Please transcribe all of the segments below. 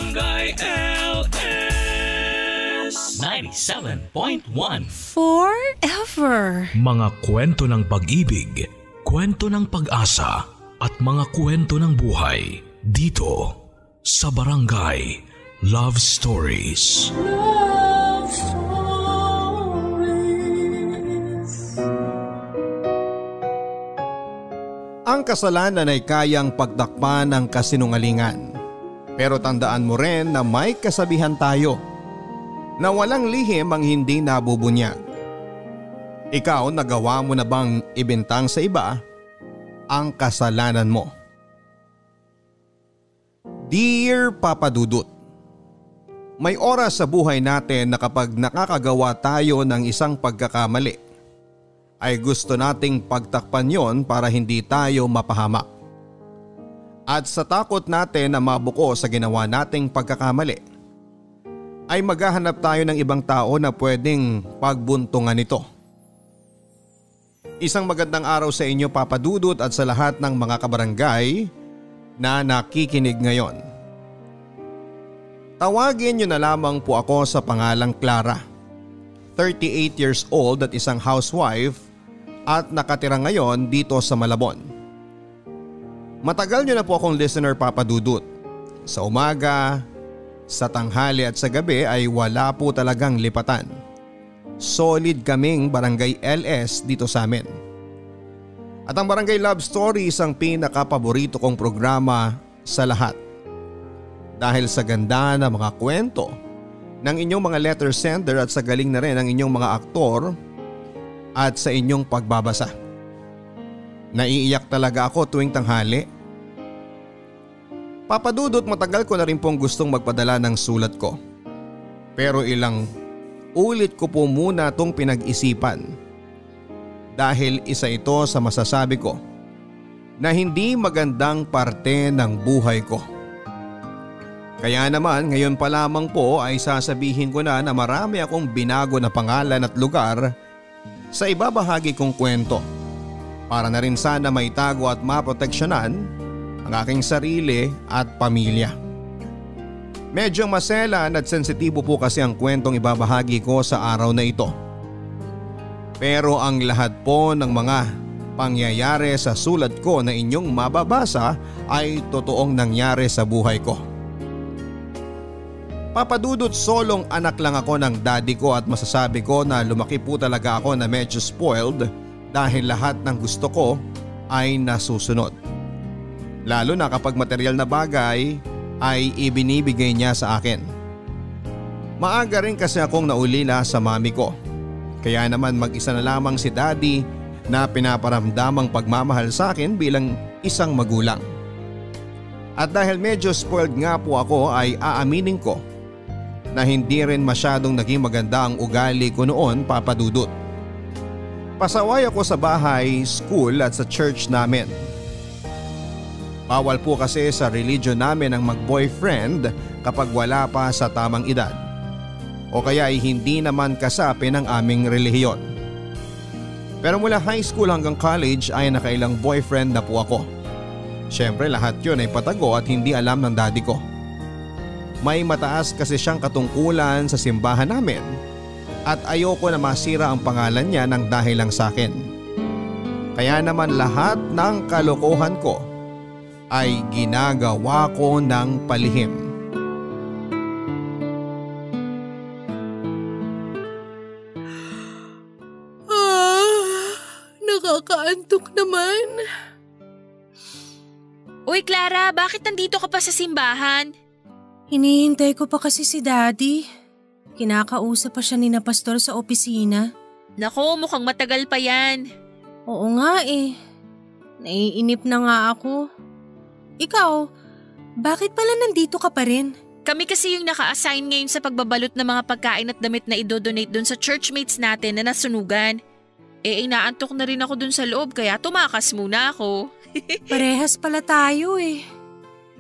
Barangay LS 97.1 Forever. Mga kwento ng pag-ibig, kwento ng pag-asa at mga kwento ng buhay dito sa Barangay Love Stories. Love Stories. Ang kasalanan ay kayang pagtakpan ng kasinungalingan. Pero tandaan mo rin na may kasabihan tayo na walang lihim ang hindi nabubunyag. Ikaw, nagawa mo na bang ibintang sa iba ang kasalanan mo? Dear Papa Dudut, may oras sa buhay natin na kapag nakakagawa tayo ng isang pagkakamali, ay gusto nating pagtakpan yon para hindi tayo mapahamak. At sa takot natin na mabuko sa ginawa nating pagkakamali, ay maghahanap tayo ng ibang tao na pwedeng pagbuntungan nito. Isang magandang araw sa inyo, Papa Dudut, at sa lahat ng mga kabarangay na nakikinig ngayon. Tawagin niyo na lamang po ako sa pangalang Clara, 38 years old at isang housewife at nakatira ngayon dito sa Malabon. Matagal niyo na po akong listener, Papa Dudut. Sa umaga, sa tanghali at sa gabi ay wala po talagang lipatan. Solid kaming Barangay LS dito sa amin. At ang Barangay Love Stories ang pinaka-paborito kong programa sa lahat. Dahil sa ganda ng mga kwento ng inyong mga letter sender at sa galing na rin ng inyong mga aktor at sa inyong pagbabasa. Naiiyak talaga ako tuwing tanghali. Papa Dudut, matagal ko na rin pong gustong magpadala ng sulat ko. Pero ilang ulit ko po muna itong pinag-isipan. Dahil isa ito sa masasabi ko na hindi magandang parte ng buhay ko. Kaya naman ngayon pa lamang po ay sasabihin ko na marami akong binago na pangalan at lugar sa ibabahagi kong kwento. Para na rin sana maitago at maproteksyonan ang aking sarili at pamilya. Medyo maselan at sensitibo po kasi ang kwentong ibabahagi ko sa araw na ito. Pero ang lahat po ng mga pangyayari sa sulat ko na inyong mababasa ay totoong nangyari sa buhay ko. Papa Dudut, solong anak lang ako ng daddy ko at masasabi ko na lumaki po talaga ako na medyo spoiled dahil lahat ng gusto ko ay nasusunod. Lalo na kapag material na bagay ay ibinibigay niya sa akin. Maaga rin kasi akong naulila sa mami ko. Kaya naman mag-isa na lamang si daddy na pinaparamdamang pagmamahal sa akin bilang isang magulang. At dahil medyo spoiled nga po ako ay aaminin ko na hindi rin masyadong naging maganda ang ugali ko noon, Papa Dudut. Pasaway ako sa bahay, school at sa church namin. Bawal po kasi sa religion namin ang mag-boyfriend kapag wala pa sa tamang edad. O kaya ay hindi naman kasapi ng aming relihiyon. Pero mula high school hanggang college ay nakailang boyfriend na po ako. Siyempre lahat yun ay patago at hindi alam ng daddy ko. May mataas kasi siyang katungkulan sa simbahan namin at ayoko na masira ang pangalan niya ng dahil lang sa akin. Kaya naman lahat ng kalokohan ko ay ginagawa ko ng palihim. Nakakaantok naman. Uy Clara, bakit nandito ka pa sa simbahan? Hinihintay ko pa kasi si Daddy. Kinakausap pa siya ni na pastor sa opisina. Nako, mukhang matagal pa yan. Oo nga eh. Naiinip na nga ako. Ikaw, bakit pala nandito ka pa rin? Kami kasi yung naka-assign ngayon sa pagbabalot ng mga pagkain at damit na idodonate dun sa churchmates natin na nasunugan. Inaantok na rin ako dun sa loob kaya tumakas muna ako. Parehas pala tayo eh.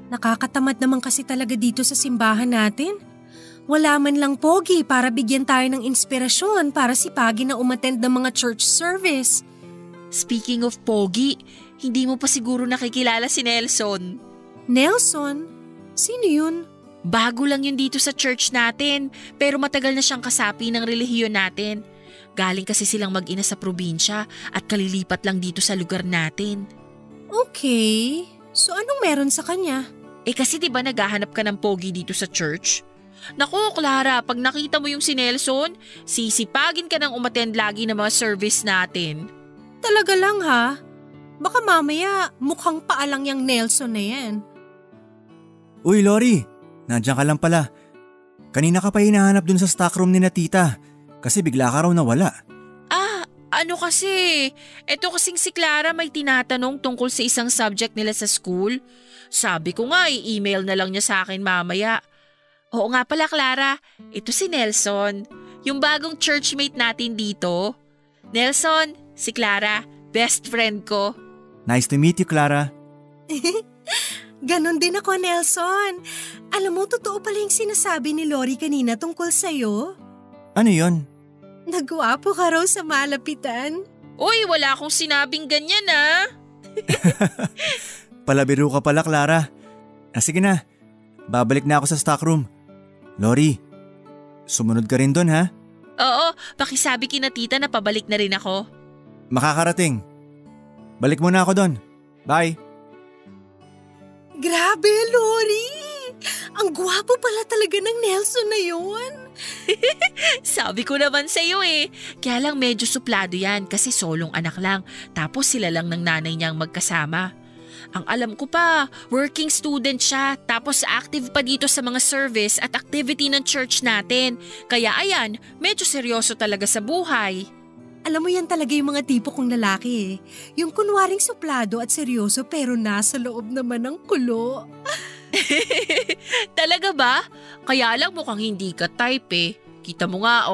Nakakatamad naman kasi talaga dito sa simbahan natin. Wala man lang pogi para bigyan tayo ng inspirasyon para sipagin na umattend ng mga church service. Speaking of pogi, hindi mo pa siguro nakikilala si Nelson. Nelson? Sino yun? Bago lang yun dito sa church natin, pero matagal na siyang kasapi ng relihiyon natin. Galing kasi silang mag-ina sa probinsya at kalilipat lang dito sa lugar natin. Okay, so anong meron sa kanya? Kasi diba naghahanap ka ng pogi dito sa church? Naku, Clara, pag nakita mo yung si Nelson, sisipagin ka ng umattend lagi ng mga service natin. Talaga lang ha? Baka mamaya mukhang paalang yung Nelson na yan. Uy Lori, nandiyan ka lang pala. Kanina ka pa hinahanap dun sa stockroom ni na tita kasi bigla ka raw nawala. Ano kasi? Eto kasing si Clara may tinatanong tungkol sa isang subject nila sa school. Sabi ko nga i-email na lang niya sa akin mamaya. Oo nga pala Clara, ito si Nelson, yung bagong churchmate natin dito. Nelson, si Clara, best friend ko. Nice to meet you, Clara. Ganon din ako, Nelson. Alam mo, totoo pala yung sinasabi ni Lori kanina tungkol sa'yo. Ano yon? Nagwapo ka raw sa malapitan. Uy, wala akong sinabing ganyan ah. Palabiro ka pala, Clara. Sige na, babalik na ako sa stockroom. Lori, sumunod ka rin doon ha? Oo, pakisabi kina tita na pabalik na rin ako. Makakarating. Balik muna ako doon. Bye. Grabe, Lori! Ang gwapo pala talaga ng Nelson na yun. Sabi ko naman sa'yo Kaya lang medyo suplado yan kasi solong anak lang. Tapos sila lang ng nanay niyang magkasama. Ang alam ko pa, working student siya. Tapos active pa dito sa mga service at activity ng church natin. Kaya ayan, medyo seryoso talaga sa buhay. Alam mo yan talaga yung mga tipo kong lalaki Yung kunwaring suplado at seryoso pero nasa loob naman ng kulo. Talaga ba? Kaya lang mukhang hindi ka type Kita mo nga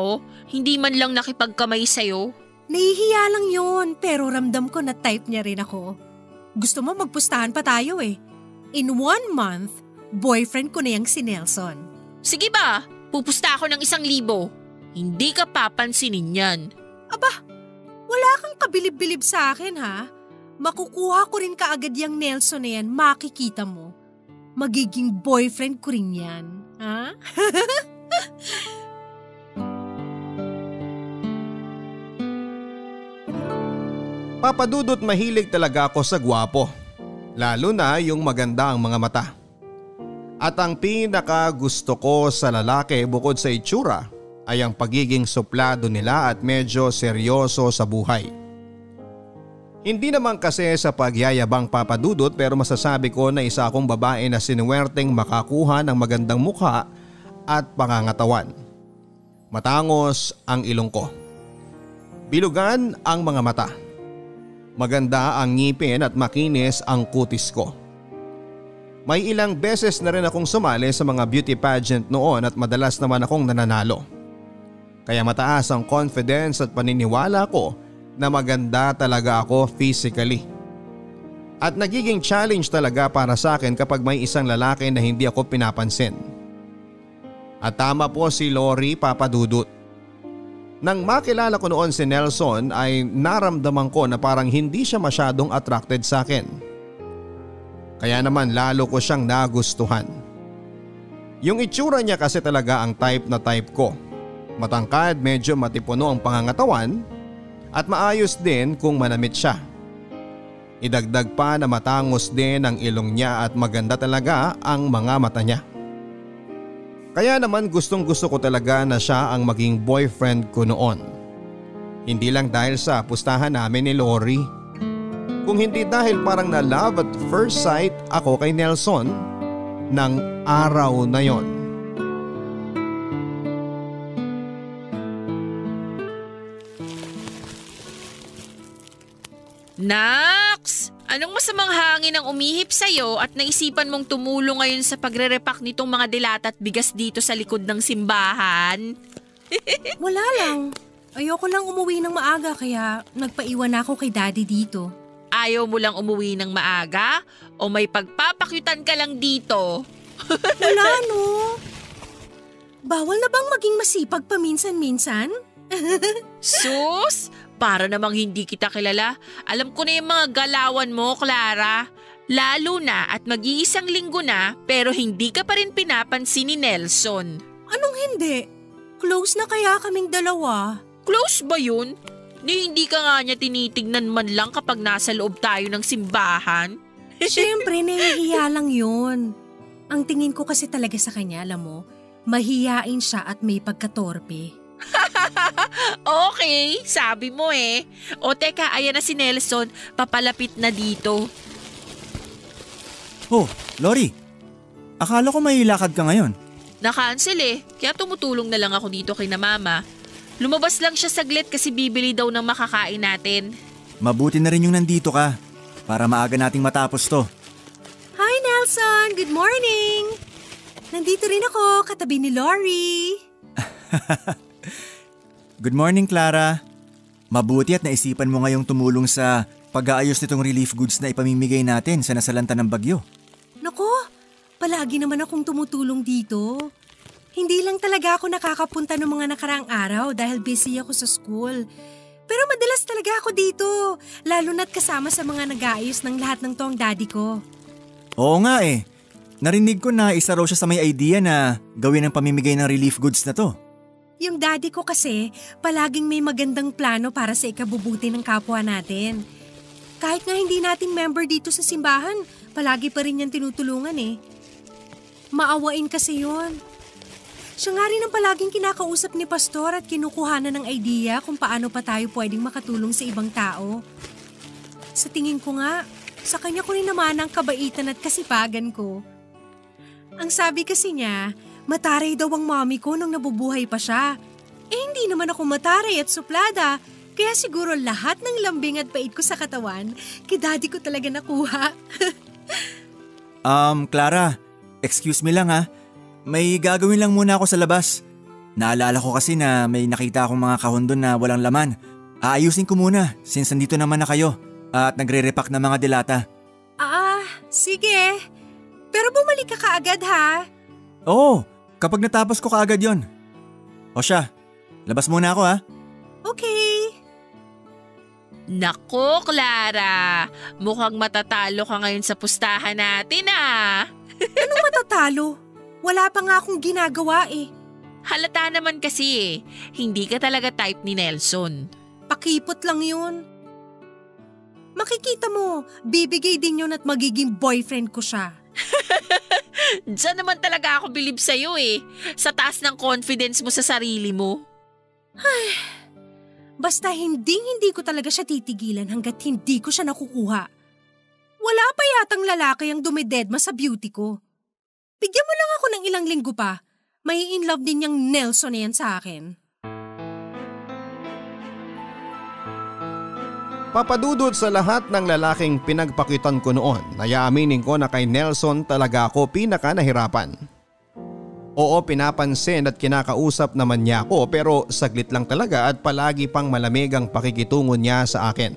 hindi man lang nakipagkamay sa'yo. Nahihiya lang yun pero ramdam ko na type niya rin ako. Gusto mo magpustahan pa tayo In 1 month, boyfriend ko na yung si Nelson. Sige ba? Pupusta ako ng 1,000. Hindi ka papansinin yan. Aba, wala kang kabilib-bilib sa akin ha? Makukuha ko rin kaagad yung Nelson na yan, makikita mo. Magiging boyfriend ko rin yan, ha? Papadudot mahilig talaga ako sa gwapo. Lalo na yung maganda ang mga mata. At ang pinaka gusto ko sa lalaki bukod sa itsura ay ang pagiging suplado nila at medyo seryoso sa buhay. Hindi naman kasi sa pagyayabang papadudot pero masasabi ko na isa akong babae na sinuwerteng makakuha ng magandang mukha at pangangatawan. Matangos ang ilong ko. Bilugan ang mga mata. Maganda ang ngipin at makinis ang kutis ko. May ilang beses na rin akong sumali sa mga beauty pageant noon at madalas naman akong nananalo. Kaya mataas ang confidence at paniniwala ko na maganda talaga ako physically. At nagiging challenge talaga para sa akin kapag may isang lalaki na hindi ako pinapansin. At tama po si Lori, papadudot. Nang makilala ko noon si Nelson ay naramdaman ko na parang hindi siya masyadong attracted sa akin. Kaya naman lalo ko siyang nagustuhan. Yung itsura niya kasi talaga ang type na type ko. Matangkad, medyo matipuno ang pangangatawan at maayos din kung manamit siya. Idagdag pa na matangos din ang ilong niya at maganda talaga ang mga mata niya. Kaya naman gustong gusto ko talaga na siya ang maging boyfriend ko noon. Hindi lang dahil sa pustahan namin ni Lori. Kung hindi dahil parang na love at first sight ako kay Nelson ng araw na yon. Nax! Anong masamang hangin ang umihip sa'yo at naisipan mong tumulong ngayon sa pagre-repack nitong mga dilata at bigas dito sa likod ng simbahan? Wala lang. Ayoko lang umuwi ng maaga kaya nagpaiwan ako kay daddy dito. Ayaw mo lang umuwi ng maaga? O may pagpapakyutan ka lang dito? Wala no. Bawal na bang maging masipag paminsan-minsan? Sus! Para namang hindi kita kilala. Alam ko na yung mga galawan mo, Clara. Lalo na at mag-iisang linggo na pero hindi ka pa rin pinapansin ni Nelson. Anong hindi? Close na kaya kaming dalawa? Close ba yun? Hindi ka nga niya tinitignan man lang kapag nasa loob tayo ng simbahan? Siyempre, nahihiya lang yun. Ang tingin ko kasi talaga sa kanya, alam mo, mahiyain siya at may pagkatorpe. Okay, sabi mo eh. O teka, ayan na si Nelson, papalapit na dito. Oh, Lori. Akala ko may lakad ka ngayon. Na-cancel eh, kaya tumutulong na lang ako dito kay na mama. Lumabas lang siya saglit kasi bibili daw ng makakain natin. Mabuti na rin yung nandito ka para maaga nating matapos to. Hi Nelson, good morning! Nandito rin ako, katabi ni Lori. Good morning, Clara. Mabuti at naisipan mo ngayong tumulong sa pag-aayos nitong relief goods na ipamimigay natin sa nasalanta ng bagyo. Nako, palagi naman akong tumutulong dito. Hindi lang talaga ako nakakapunta ng mga nakaraang araw dahil busy ako sa school. Pero madalas talaga ako dito, lalo na't kasama sa mga nag-aayos ng lahat ng to ang daddy ko. Oo nga eh. Narinig ko na isa raw siya sa may idea na gawin ang pamimigay ng relief goods na to. Yung daddy ko kasi, palaging may magandang plano para sa ikabubuti ng kapwa natin. Kahit nga hindi natin member dito sa simbahan, palagi pa rin niyang tinutulungan eh. Maawain kasi yun. Siya nga rin ang palaging kinakausap ni Pastor at kinukuhanan ng idea kung paano pa tayo pwedeng makatulong sa ibang tao. Sa tingin ko nga, sa kanya ko rin naman ang kabaitan at kasipagan ko. Ang sabi kasi niya, mataray daw ang mommy ko nung nabubuhay pa siya. Eh hindi naman ako mataray at suplada, kaya siguro lahat ng lambing at pait ko sa katawan, kay daddy ko talaga nakuha. Clara, excuse me lang ha. May gagawin lang muna ako sa labas. Naalala ko kasi na may nakita akong mga kahon doon na walang laman. Aayusin ko muna since nandito naman na kayo at nagre-repack ng mga delata. Sige. Pero bumalik ka kaagad ha? Oo, kapag natapos ko kaagad yon. O siya, labas muna ako ha. Okay. Nako, Clara. Mukhang matatalo ka ngayon sa pustahan natin ah. Anong matatalo? Wala pa nga akong ginagawa eh. Halata naman kasi eh. Hindi ka talaga type ni Nelson. Pakipot lang yun. Makikita mo, bibigay din yun at magiging boyfriend ko siya. Diyan naman talaga ako bilib sa'yo eh. Sa taas ng confidence mo sa sarili mo. Ay, basta hindi ko talaga siya titigilan hanggat hindi ko siya nakukuha. Wala pa yatang lalaki ang dumidedma sa beauty ko. Bigyan mo lang ako ng ilang linggo pa. May in love din yung Nelson na yan sa akin. Papadudod sa lahat ng lalaking pinagpakitan ko noon, nayaaminin ko na kay Nelson talaga ako pinaka nahirapan. Oo, pinapansin at kinakausap naman niya ako pero saglit lang talaga at palagi pang malamig ang pakikitungo niya sa akin.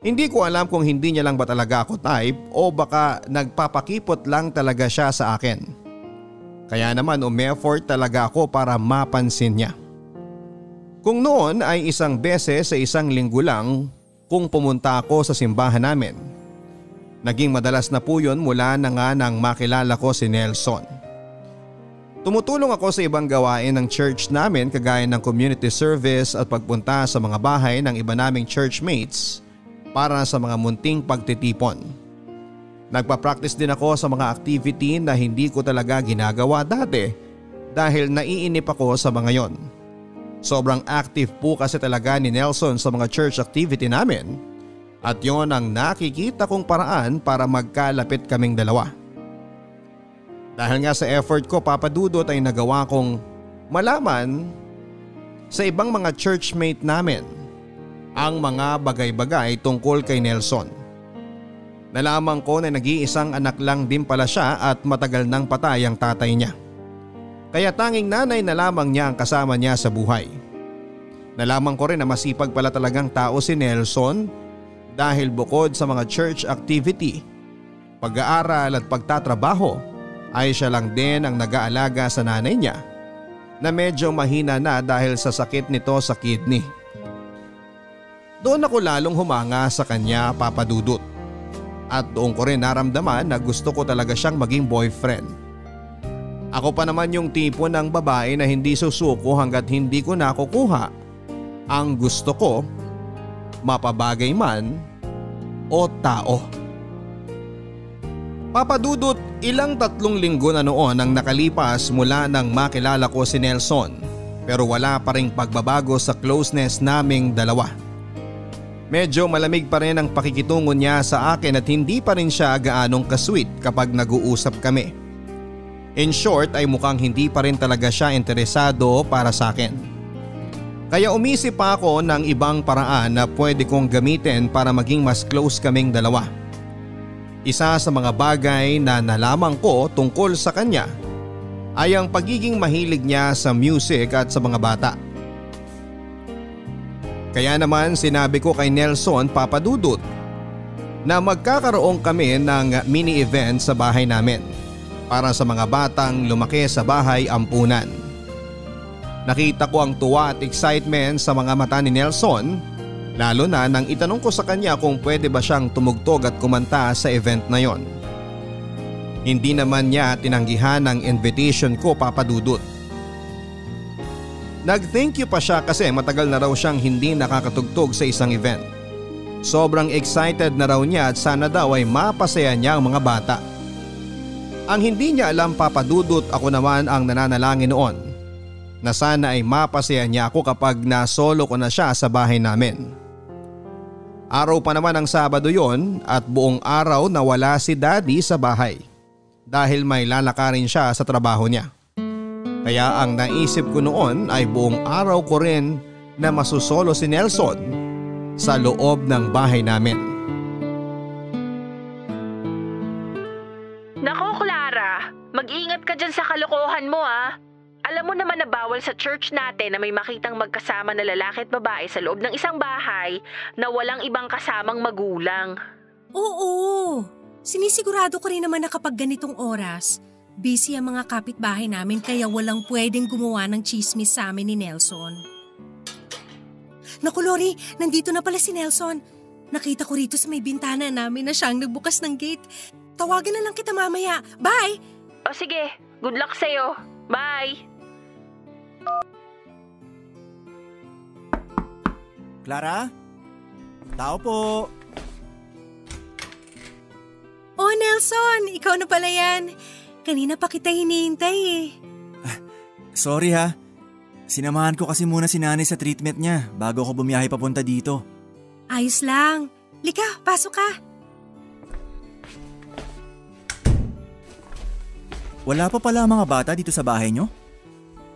Hindi ko alam kung hindi niya lang ba talaga ako type o baka nagpapakipot lang talaga siya sa akin. Kaya naman umeffort talaga ako para mapansin niya. Kung noon ay isang beses sa isang linggo lang kung pumunta ako sa simbahan namin. Naging madalas na po yun mula na nga nang makilala ko si Nelson. Tumutulong ako sa ibang gawain ng church namin kagaya ng community service at pagpunta sa mga bahay ng iba naming churchmates para sa mga munting pagtitipon. Nagpa-practice din ako sa mga activity na hindi ko talaga ginagawa dati dahil naiinip ako sa mga yon. Sobrang active po kasi talaga ni Nelson sa mga church activity namin at yon ang nakikita kong paraan para magkalapit kaming dalawa. Dahil nga sa effort ko, papadudot, ay nagawa kong malaman sa ibang mga churchmate namin ang mga bagay-bagay tungkol kay Nelson. Nalaman ko na nag-iisang anak lang din pala siya at matagal nang patay ang tatay niya. Kaya tanging nanay na lamang niya ang kasama niya sa buhay. Nalaman ko rin na masipag pala talagang tao si Nelson dahil bukod sa mga church activity, pag-aaral at pagtatrabaho ay siya lang din ang nag-aalaga sa nanay niya na medyo mahina na dahil sa sakit nito sa kidney. Doon ako lalong humanga sa kanya, papadudot. At doon ko rin naramdaman na gusto ko talaga siyang maging boyfriend. Ako pa naman yung tipo ng babae na hindi susuko hanggat hindi ko nakukuha ang gusto ko, mapabagay man o tao. Papa Dudut, ilang 3 linggo na noon ang nakalipas mula nang makilala ko si Nelson, pero wala pa ring pagbabago sa closeness naming dalawa. Medyo malamig pa rin ang pakikitungo niya sa akin at hindi pa rin siya gaanong kasweet kapag nag-uusap kami. In short ay mukhang hindi pa rin talaga siya interesado para sa akin. Kaya umisip pa ako ng ibang paraan na pwede kong gamitin para maging mas close kaming dalawa. Isa sa mga bagay na nalaman ko tungkol sa kanya ay ang pagiging mahilig niya sa music at sa mga bata. Kaya naman sinabi ko kay Nelson, Papa Dudut, na magkakaroon kami ng mini event sa bahay namin para sa mga batang lumaki sa bahay ampunan. Nakita ko ang tuwa at excitement sa mga mata ni Nelson, lalo na nang itanong ko sa kanya kung pwede ba siyang tumugtog at kumanta sa event na yon. Hindi naman niya tinanggihan ang invitation ko, Papa Dudut. Nag-thank you pa siya kasi matagal na raw siyang hindi nakakatugtog sa isang event. Sobrang excited na raw niya at sana daw ay mapasaya niya ang mga bata. Ang hindi niya alam, Papa Dudut, ako naman ang nananalangin noon na sana ay mapasaya niya ako kapag nasolo ko na siya sa bahay namin. Araw pa naman ang Sabado yon at buong araw na wala si Daddy sa bahay dahil may lalakarin siya sa trabaho niya. Kaya ang naisip ko noon ay buong araw ko rin na masusolo si Nelson sa loob ng bahay namin. Nako Clara, mag-ingat ka dyan sa kalokohan mo ah. Alam mo naman na bawal sa church natin na may makitang magkasama na lalaki at babae sa loob ng isang bahay na walang ibang kasamang magulang. Oo, sinisigurado ko rin naman na kapag ganitong oras, busy ang mga kapitbahay namin kaya walang pwedeng gumawa ng chismis sa amin ni Nelson. Naku Lori, nandito na pala si Nelson. Nakita ko rito sa may bintana namin na siyang nagbukas ng gate. Tawagan na lang kita mamaya. Bye! O sige, good luck sa'yo. Bye! Clara? Tao po. Oh Nelson, ikaw na pala yan. Kanina pa kita hinihintay eh. Sorry ha. Sinamahan ko kasi muna si nanay sa treatment niya bago ako bumiyahe papunta dito. Ayos lang. Lika, pasok ka. Wala pa pala mga bata dito sa bahay niyo?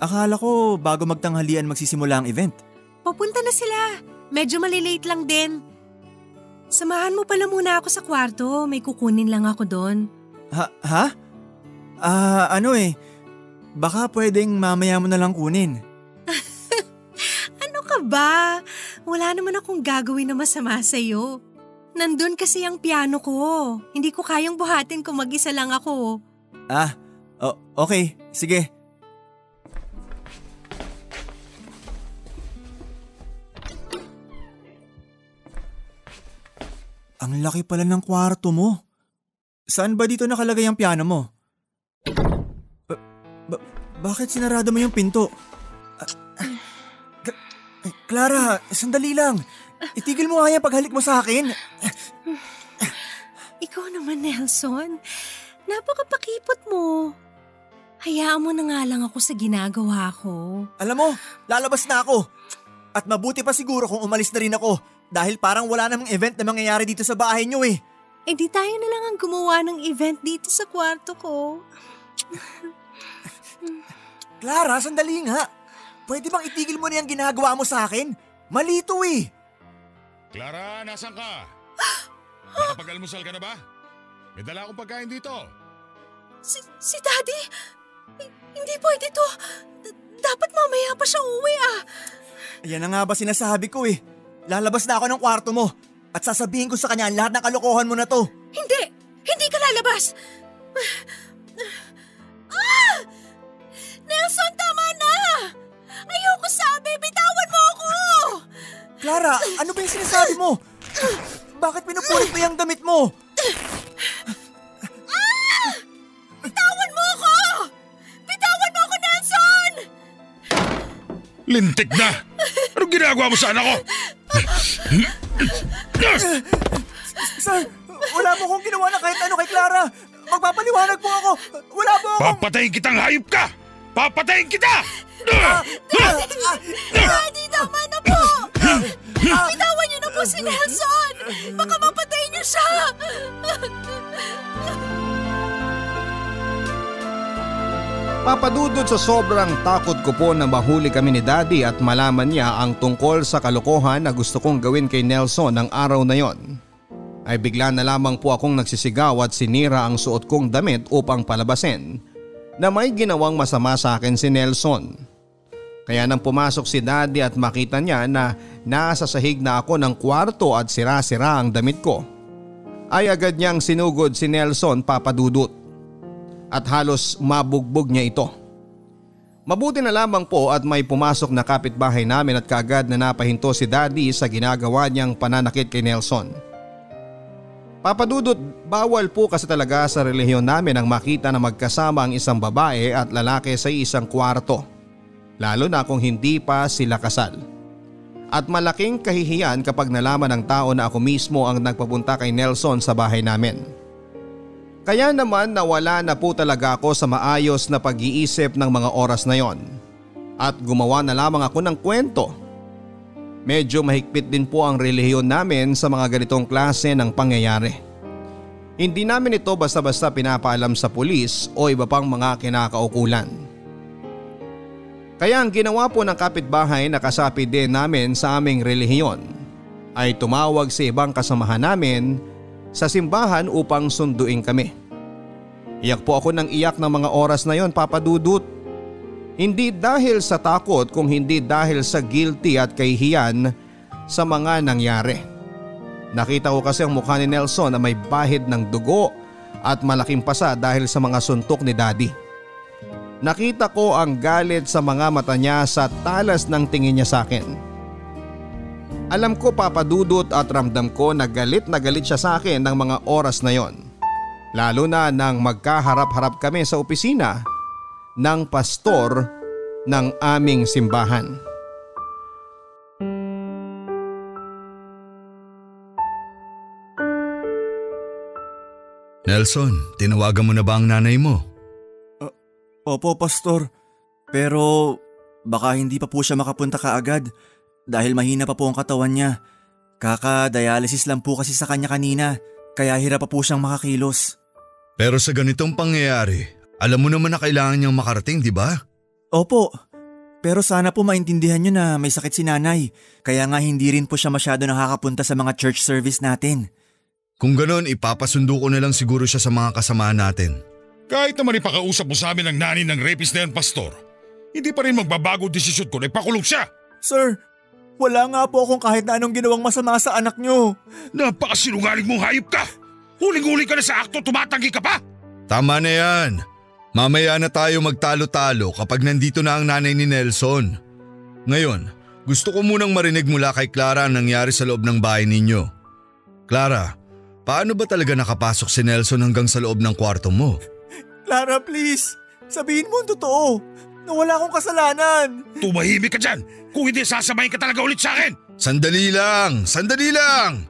Akala ko bago magtanghalian magsisimula ang event. Papunta na sila. Medyo malilate lang din. Samahan mo pala muna ako sa kwarto. May kukunin lang ako doon. Ha? Baka pwedeng mamaya mo na lang kunin. Ano ka ba? Wala naman akong gagawin na masama sa'yo. Nandun kasi ang piano ko. Hindi ko kayang buhatin kung mag-isa lang ako. Okay. Sige. Ang laki pala ng kwarto mo. Saan ba dito nakalagay ang piano mo? Bakit sinarado mo yung pinto? Clara, sandali lang. Itigil mo nga yung paghalik mo sa akin. Ikaw naman, Nelson. Napakapakipot mo. Hayaan mo na nga lang ako sa ginagawa ko. Alam mo, lalabas na ako. At mabuti pa siguro kung umalis na rin ako. Dahil parang wala namang event na mangyayari dito sa bahay niyo eh. Eh di tayo na lang ang gumawa ng event dito sa kwarto ko. Clara, sandali nga. Pwede bang itigil mo na yung ginagawa mo sa akin? Mali to eh. Clara, nasan ka? Nakapag-almusal ka na ba? May dala akong pagkain dito. Si Daddy? Hindi pwede to. Dapat mamaya pa siya uwi ah. Ayan na nga ba sinasabi ko eh. Lalabas na ako ng kwarto mo at sasabihin ko sa kanya lahat ng kalokohan mo na to. Hindi! Hindi ka lalabas! Nelson, tama na! Ayoko sabi! Bitawan mo ako! Clara, ano ba yung sinasabi mo? Bakit pinupulit mo yung damit mo? Lintik na! Anong ginagawa mo sa anak ko? Sir, wala po akong ginawa na kahit ano kay Clara. Magpapaliwanag po ako. Wala po akong... Papatayin kitang hayop ka! Papatayin kita! Daddy, tama na po! Bitawan niyo na po si Nelson! Baka mapatayin niyo siya! Papadudod sa sobrang takot ko po na mahuli kami ni Daddy at malaman niya ang tungkol sa kalokohan na gusto kong gawin kay Nelson ng araw na yon, ay bigla na lamang po akong nagsisigaw at sinira ang suot kong damit upang palabasin na may ginawang masama sa akin si Nelson. Kaya nang pumasok si Daddy at makita niya na nasa sahig na ako ng kwarto at sira-sira ang damit ko, ay agad niyang sinugod si Nelson, Papadudot. At halos mabugbog niya ito. Mabuti na lamang po at may pumasok na kapitbahay namin at kaagad na napahinto si Daddy sa ginagawa niyang pananakit kay Nelson. Papadudot, bawal po kasi talaga sa relihiyon namin ang makita na magkasama ang isang babae at lalaki sa isang kwarto, lalo na kung hindi pa sila kasal. At malaking kahihiyan kapag nalaman ng tao na ako mismo ang nagpapunta kay Nelson sa bahay namin. Kaya naman nawala na po talaga ako sa maayos na pag-iisip ng mga oras na yon at gumawa na lamang ako ng kwento. Medyo mahigpit din po ang relihiyon namin sa mga ganitong klase ng pangyayari. Hindi namin ito basta-basta pinapaalam sa pulis o iba pang mga kinakaukulan. Kaya ang ginawa po ng kapitbahay na kasapi din namin sa aming relihiyon ay tumawag sa ibang kasamahan namin sa simbahan upang sunduin kami. Iyak po ako ng iyak ng mga oras na yon, Papadudut. Hindi dahil sa takot kung hindi dahil sa guilty at kahihiyan sa mga nangyari. Nakita ko kasi ang mukha ni Nelson na may bahid ng dugo at malaking pasa dahil sa mga suntok ni Daddy. Nakita ko ang galit sa mga mata niya sa talas ng tingin niya sa akin. Alam ko, Papadudot, at ramdam ko na galit siya sa akin ng mga oras na yon. Lalo na nang magkaharap-harap kami sa opisina ng pastor ng aming simbahan. Nelson, tinawagan mo na ba ang nanay mo? Opo, Pastor. Pero baka hindi pa po siya makapunta kaagad. Dahil mahina pa po ang katawan niya. Kaka-dialysis lang po kasi sa kanya kanina, kaya hirap pa po siyang makakilos. Pero sa ganitong pangyayari, alam mo naman na kailangan niyang makarating, di ba? Opo, pero sana po maintindihan niyo na may sakit si nanay, kaya nga hindi rin po siya masyado nakakapunta sa mga church service natin. Kung ganon, ipapasundo ko na lang siguro siya sa mga kasamahan natin. Kahit naman ipakausap mo sa amin ang nanay ng rapist na yan, Pastor, hindi pa rin magbabago desisyon ko na ipakulong siya. Sir, wala nga po akong kahit na anong ginawang masama sa anak niyo. Napakasinungaling mong hayop ka! Huling-huli ka na sa akto, tumatanggi ka pa! Tama na yan. Mamaya na tayo magtalo-talo kapag nandito na ang nanay ni Nelson. Ngayon, gusto ko munang marinig mula kay Clara ang nangyari sa loob ng bahay ninyo. Clara, paano ba talaga nakapasok si Nelson hanggang sa loob ng kwarto mo? Clara, please, sabihin mo ang totoo. Na wala akong kasalanan. Tumahimik ka dyan! Kung hindi, sasamahin ka talaga ulit sa akin! Sandali lang! Sandali lang!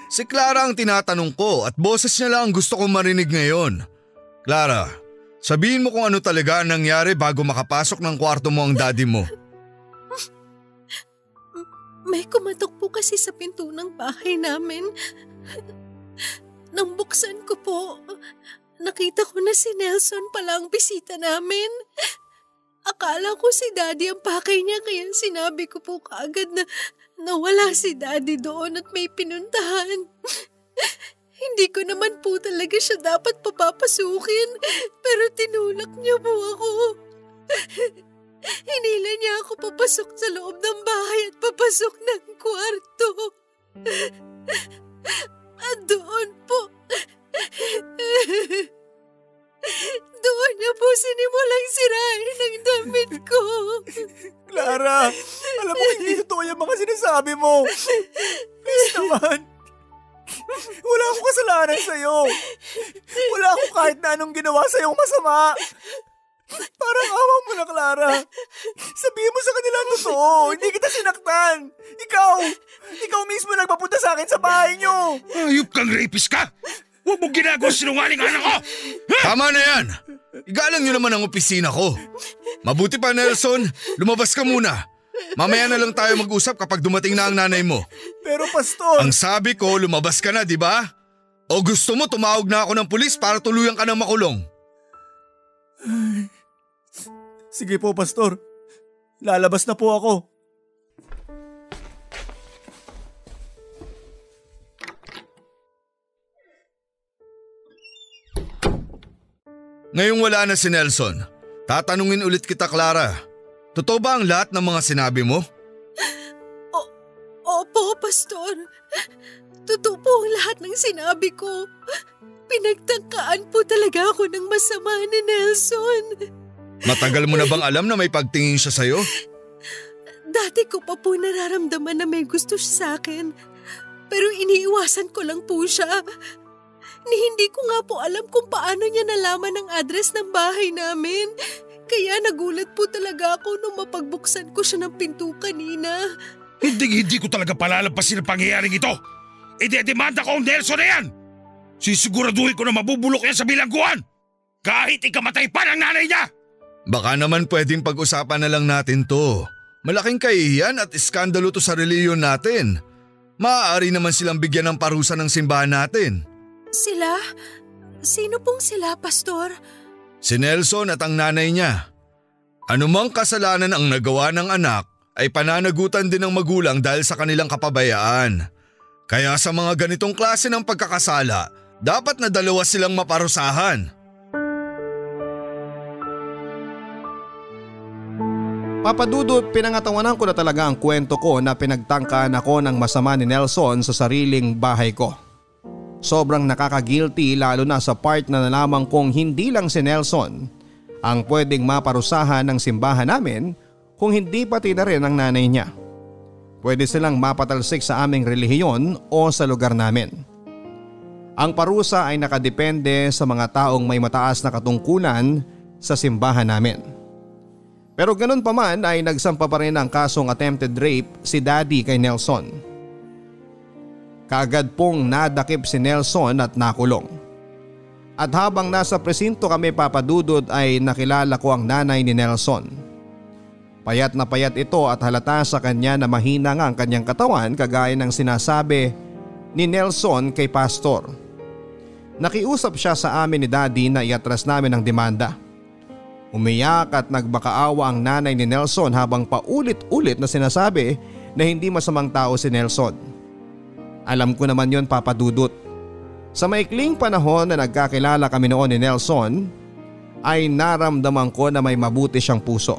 Si Clara ang tinatanong ko at boses niya lang ang gusto kong marinig ngayon. Clara, sabihin mo kung ano talaga ang nangyari bago makapasok ng kwarto mo ang daddy mo. May kumatok po kasi sa pinto ng bahay namin. Nang buksan ko po, nakita ko na si Nelson pala ang bisita namin. Akala ko si Daddy ang pakay niya kaya sinabi ko po kaagad na nawala si Daddy doon at may pinuntahan. Hindi ko naman po talaga siya dapat papapasukin pero tinulak niya po ako. Hinila niya ako papasok sa loob ng bahay at papasok ng kwarto. At doon po, doon niya po sinimulang sirain ang damit ko. Clara, alam mo hindi totoo yung mga sinasabi mo. Please naman. Wala akong kasalanan sa'yo. Wala akong kahit na anong ginawa sa'yong masama. Parang awa mo na, Clara. Sabihin mo sa kanila ang totoo. Hindi kita sinaktan. Ikaw mismo nagpapunta sa akin sa bahay niyo. Ayup kang rapist ka! Huwag mong ginagawa sinungaling anak ko! Ha? Tama na yan! Igalang nyo naman ang opisina ko. Mabuti pa, Nelson, lumabas ka muna. Mamaya na lang tayo mag-usap kapag dumating na ang nanay mo. Pero Pastor… Ang sabi ko, lumabas ka na, di ba? O gusto mo tumawag na ako ng pulis para tuluyan ka ng makulong? Sige po, Pastor. Lalabas na po ako. Ngayong wala na si Nelson, tatanungin ulit kita, Clara. Totoo ba ang lahat ng mga sinabi mo? Opo, Pastor. Totoo po ang lahat ng sinabi ko. Pinagtangkaan po talaga ako ng masama ni Nelson. Matagal mo na bang alam na may pagtingin siya sa'yo? Dati ko pa po nararamdaman na may gusto siya sa akin. Pero iniiwasan ko lang po siya. Hindi ko nga po alam kung paano niya nalaman ang address ng bahay namin. Kaya nagulat po talaga ako nung mapagbuksan ko siya ng pinto kanina. Hindi ko talaga palalampasin ang pangyayaring ito. Idedemanda ko ang Nelson na yan. Sisiguraduhin ko na mabubulok yan sa bilangguan. Kahit ikamatay pa ng nanay niya. Baka naman pwedeng pag-usapan na lang natin to. Malaking kahihiyan at iskandalo to sa reliyon natin. Maaari naman silang bigyan ng parusa ng simbahan natin. Sila? Sino pong sila, Pastor? Si Nelson at ang nanay niya. Anumang kasalanan ang nagawa ng anak ay pananagutan din ng magulang dahil sa kanilang kapabayaan. Kaya sa mga ganitong klase ng pagkakasala, dapat na dalawa silang maparusahan. Papa Dudut, pinangatawanan ko na talaga ang kwento ko na pinagtangkaan ako ng masama ni Nelson sa sariling bahay ko. Sobrang nakaka-guilty lalo na sa part na nalaman kong hindi lang si Nelson ang pwedeng maparusahan ng simbahan namin kung hindi pati na rin ang nanay niya. Pwede silang mapatalsik sa aming relihiyon o sa lugar namin. Ang parusa ay nakadepende sa mga taong may mataas na katungkulan sa simbahan namin. Pero ganun pa man ay nagsampa pa rin ang kasong attempted rape si Daddy kay Nelson. Kaagad pong nadakip si Nelson at nakulong. At habang nasa presinto kami, Papa Dudut, ay nakilala ko ang nanay ni Nelson. Payat na payat ito at halata sa kanya na mahina nga ang kanyang katawan kagaya ng sinasabi ni Nelson kay Pastor. Nakiusap siya sa amin ni Daddy na iatras namin ang demanda. Umiyak at nagbakaawa ang nanay ni Nelson habang paulit-ulit na sinasabi na hindi masamang tao si Nelson. Alam ko naman yon, Papa Dudut. Sa maikling panahon na nagkakilala kami noon ni Nelson, ay naramdaman ko na may mabuti siyang puso.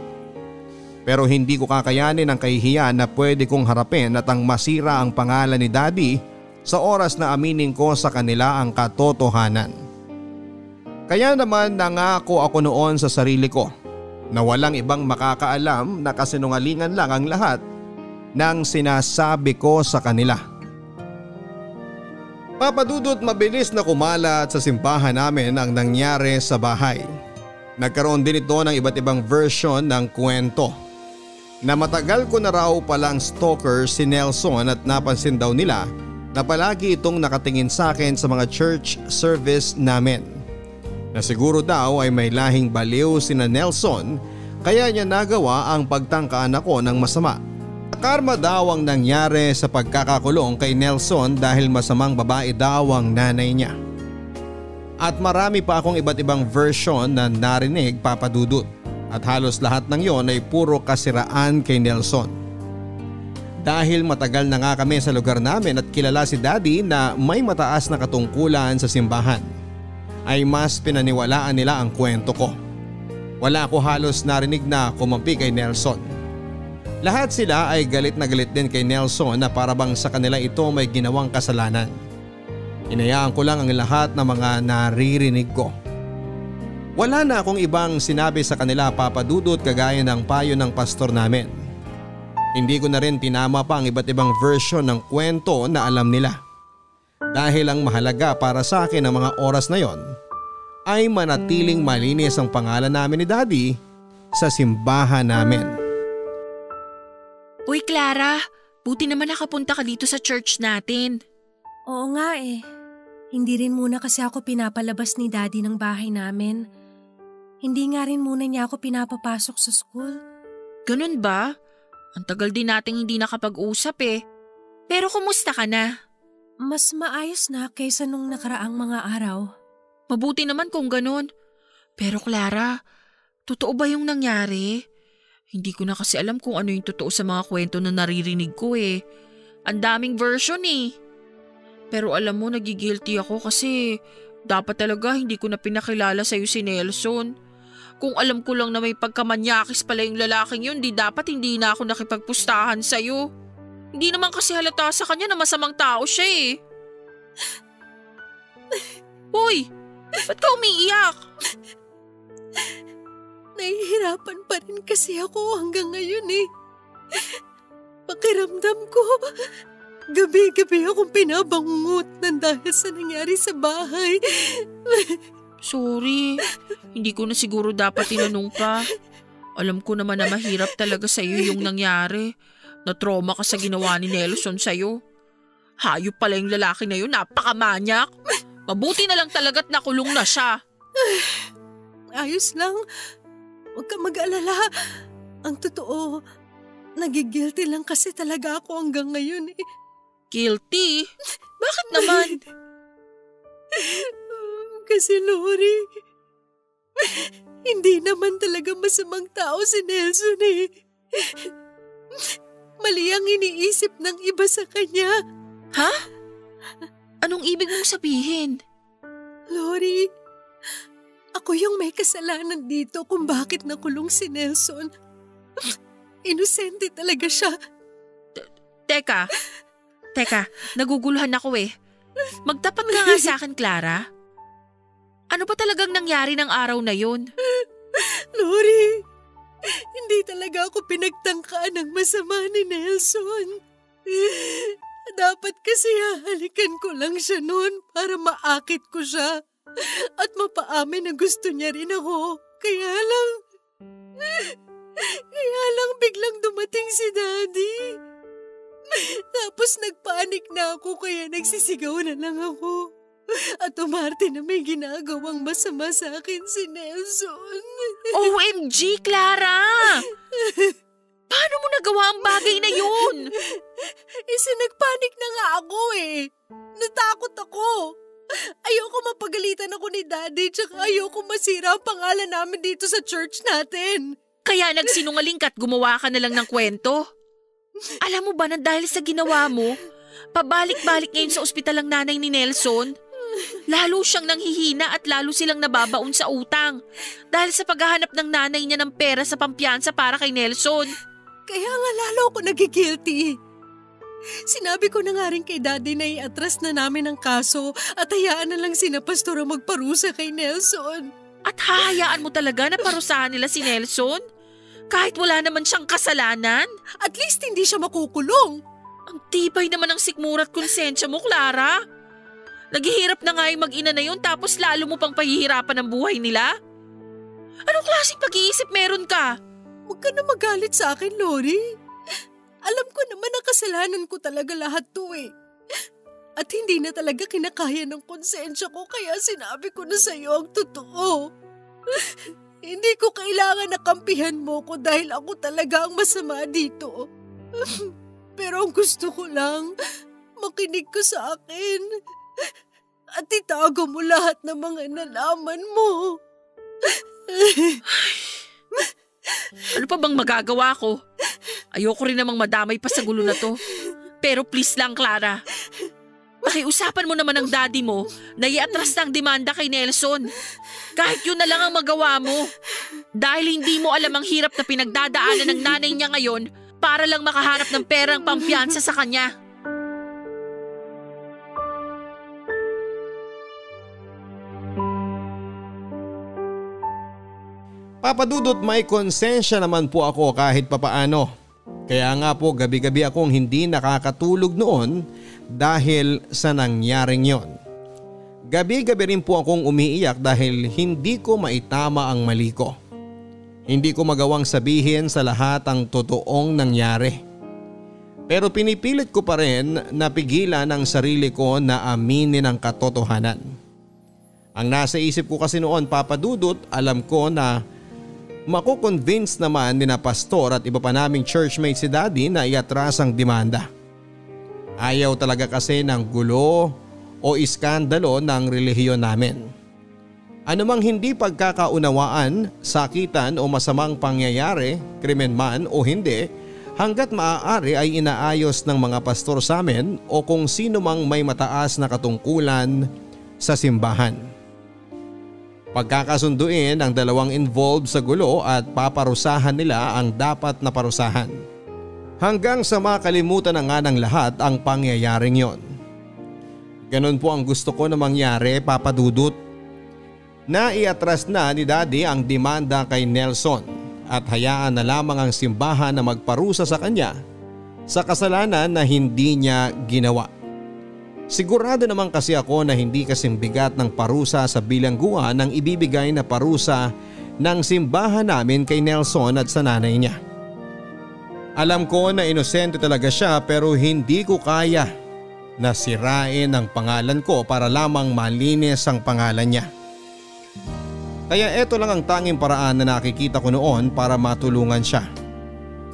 Pero hindi ko kakayanin ang kahihiyan na pwede kong harapin at ang masira ang pangalan ni Daddy sa oras na aminin ko sa kanila ang katotohanan. Kaya naman nangako ako noon sa sarili ko na walang ibang makakaalam na kasinungalingan lang ang lahat ng sinasabi ko sa kanila. Papa Dudut, mabilis na kumalat sa simbahan namin ang nangyari sa bahay. Nagkaroon din ito ng iba't ibang version ng kwento. Na matagal ko na raw palang stalker si Nelson at napansin daw nila na palagi itong nakatingin sa akin sa mga church service namin. Na siguro daw ay may lahing baliw sina Nelson kaya niya nagawa ang pagtangkaan ako ng masama. Karma daw ang nangyari sa pagkakakulong kay Nelson dahil masamang babae daw ang nanay niya. At marami pa akong iba't ibang version na narinig, Papa Dudut. At halos lahat ng yon ay puro kasiraan kay Nelson. Dahil matagal na nga kami sa lugar namin at kilala si Daddy na may mataas na katungkulan sa simbahan, ay mas pinaniwalaan nila ang kwento ko. Wala ko halos narinig na kumampi kay Nelson. Lahat sila ay galit na galit din kay Nelson na parabang sa kanila ito may ginawang kasalanan. Inayaan ko lang ang lahat ng mga naririnig ko. Wala na akong ibang sinabi sa kanila, Papa Dudut, kagaya ng payo ng pastor namin. Hindi ko na rin tinama pa ang iba't ibang version ng kwento na alam nila. Dahil ang mahalaga para sa akin ng mga oras na yon ay manatiling malinis ang pangalan namin ni Daddy sa simbahan namin. Uy Clara, buti naman nakapunta ka dito sa church natin. Oo nga eh. Hindi rin muna kasi ako pinapalabas ni Daddy ng bahay namin. Hindi nga rin muna niya ako pinapapasok sa school. Ganun ba? Ang tagal din nating hindi nakapag-usap eh. Pero kumusta ka na? Mas maayos na kaysa nung nakaraang mga araw. Mabuti naman kung ganun. Pero Clara, totoo ba yung nangyari? Hindi ko na kasi alam kung ano yung totoo sa mga kwento na naririnig ko eh. Ang daming version eh. Pero alam mo, nagigilty ako kasi dapat talaga hindi ko na pinakilala sa'yo si Nelson. Kung alam ko lang na may pagkamanyakis pala yung lalaking yun, di dapat hindi na ako nakipagpustahan sa'yo. Hindi naman kasi halata sa kanya na masamang tao siya eh. Hoy, ba't ka umiiyak? Nahihirapan pa rin kasi ako hanggang ngayon eh. Pakiramdam ko, gabi-gabi akong pinabangungot ng dahil sa nangyari sa bahay. Sorry, hindi ko na siguro dapat tinanong pa. Alam ko naman na mahirap talaga sa'yo yung nangyari. Na-trauma ka sa ginawa ni Nelson sa'yo. Hayop pala yung lalaki na yun, napakamanyak. Mabuti na lang talaga't nakulong na siya. Ayos lang. Huwag ka mag-alala. Ang totoo, nagigilty lang kasi talaga ako hanggang ngayon eh. Guilty? Bakit naman? Kasi Lori, hindi naman talaga masamang tao si Nelson eh. Mali ang iniisip ng iba sa kanya. Ha? Anong ibig mong sabihin? Lori, ako yung may kasalanan dito kung bakit nakulong si Nelson. Inosente talaga siya. Teka, naguguluhan ako eh. Magtapat ka nga sa akin, Clara. Ano ba talagang nangyari ng araw na yun? Lori, hindi talaga ako pinagtangkaan ng masama ni Nelson. Dapat kasi hahalikan ko lang siya noon para maakit ko siya at mapaamin na gusto niya rin ako. Kaya lang biglang dumating si Daddy. Tapos nagpanik na ako kaya nagsisigaw na lang ako. At umarte na may ginagawang masama sa akin si Nelson. OMG, Clara! Paano mo nagawa ang bagay na yun? Nagpanik na nga ako eh. Natakot ako. Ayoko mapagalitan ako ni Daddy tsaka ayoko masira ang pangalan namin dito sa church natin. Kaya nagsinungaling ka at gumawa ka na lang ng kwento? Alam mo ba na dahil sa ginawa mo, pabalik-balik ngayon sa ospital ang nanay ni Nelson? Lalo siyang nanghihina at lalo silang nababaon sa utang dahil sa paghahanap ng nanay niya ng pera sa pampiyansa para kay Nelson. Kaya nga lalo ako nagigilty. Sinabi ko na nga rin kay Daddy na iatras na namin ang kaso at hayaan na lang sina Pastora magparusa kay Nelson. At hahayaan mo talaga na parusahan nila si Nelson? Kahit wala naman siyang kasalanan? At least hindi siya makukulong. Ang tibay naman ng sikmura at konsensya mo, Clara. Naghihirap na nga yung mag-ina na yun tapos lalo mo pang pahihirapan ang buhay nila? Anong klaseng pag-iisip meron ka? Huwag ka na magalit sa akin, Lori. Alam ko naman na kasalanan ko talaga lahat to eh. At hindi na talaga kinakaya ng konsensya ko kaya sinabi ko na sa'yo ang totoo. Hindi ko kailangan na kampihan mo ko dahil ako talaga ang masama dito. Pero ang gusto ko lang, makinig ka sa akin. At itago mo lahat ng mga nalaman mo. Ano pa bang magagawa ko? Ayoko rin namang madamay pa sa gulo na to. Pero please lang, Clara. Pakiusapan mo naman ng daddy mo na iatras ng demanda kay Nelson. Kahit yun na lang ang magawa mo. Dahil hindi mo alam ang hirap na pinagdadaanan ng nanay niya ngayon para lang makaharap ng perang pampiyansa sa kanya. Papadudot, may konsensya naman po ako kahit papaano. Kaya nga po gabi-gabi akong hindi nakakatulog noon dahil sa nangyaring yon. Gabi-gabi rin po akong umiiyak dahil hindi ko maitama ang mali ko. Hindi ko magawang sabihin sa lahat ang totoong nangyari. Pero pinipilit ko pa rin na pigilan ang sarili ko na aminin ang katotohanan. Ang nasa isip ko kasi noon, Papa Dudut, alam ko na makukonvince naman ni na pastor at iba pa naming churchmate si Daddy na iatras ang demanda. Ayaw talaga kasi ng gulo o iskandalo ng relihiyon namin. Anumang hindi pagkakaunawaan, sakitan o masamang pangyayari, krimen man o hindi, hanggat maaari ay inaayos ng mga pastor sa amin o kung sino mang may mataas na katungkulan sa simbahan. Pagkakasunduin ang dalawang involved sa gulo at paparusahan nila ang dapat na parusahan. Hanggang sa makalimutan na nga ng lahat ang pangyayaring yon. Ganon po ang gusto ko na mangyari, Papa Dudut. Na iatras na ni Daddy ang demanda kay Nelson at hayaan na lamang ang simbahan na magparusa sa kanya sa kasalanan na hindi niya ginawa. Sigurado naman kasi ako na hindi kasing bigat ng parusa sa bilangguan ng ibibigay na parusa ng simbahan namin kay Nelson at sa nanay niya. Alam ko na inosente talaga siya pero hindi ko kaya na sirain ang pangalan ko para lamang malinis ang pangalan niya. Kaya eto lang ang tanging paraan na nakikita ko noon para matulungan siya.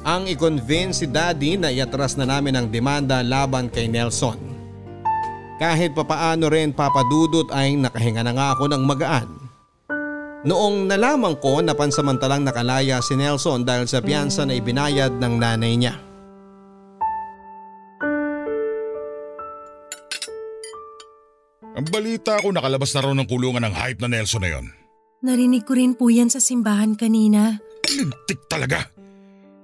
Ang i-convince si Daddy na iatras na namin ang demanda laban kay Nelson. Kahit papaano rin, Papa Dudut, ay nakahinga na nga ako ng magaan. Noong nalaman ko na pansamantalang nakalaya si Nelson dahil sa piyansa na ibinayad ng nanay niya. Ang balita ko nakalabas na raw ng kulungan ng hype na Nelson na yon. Narinig ko rin po yan sa simbahan kanina. Lintik talaga.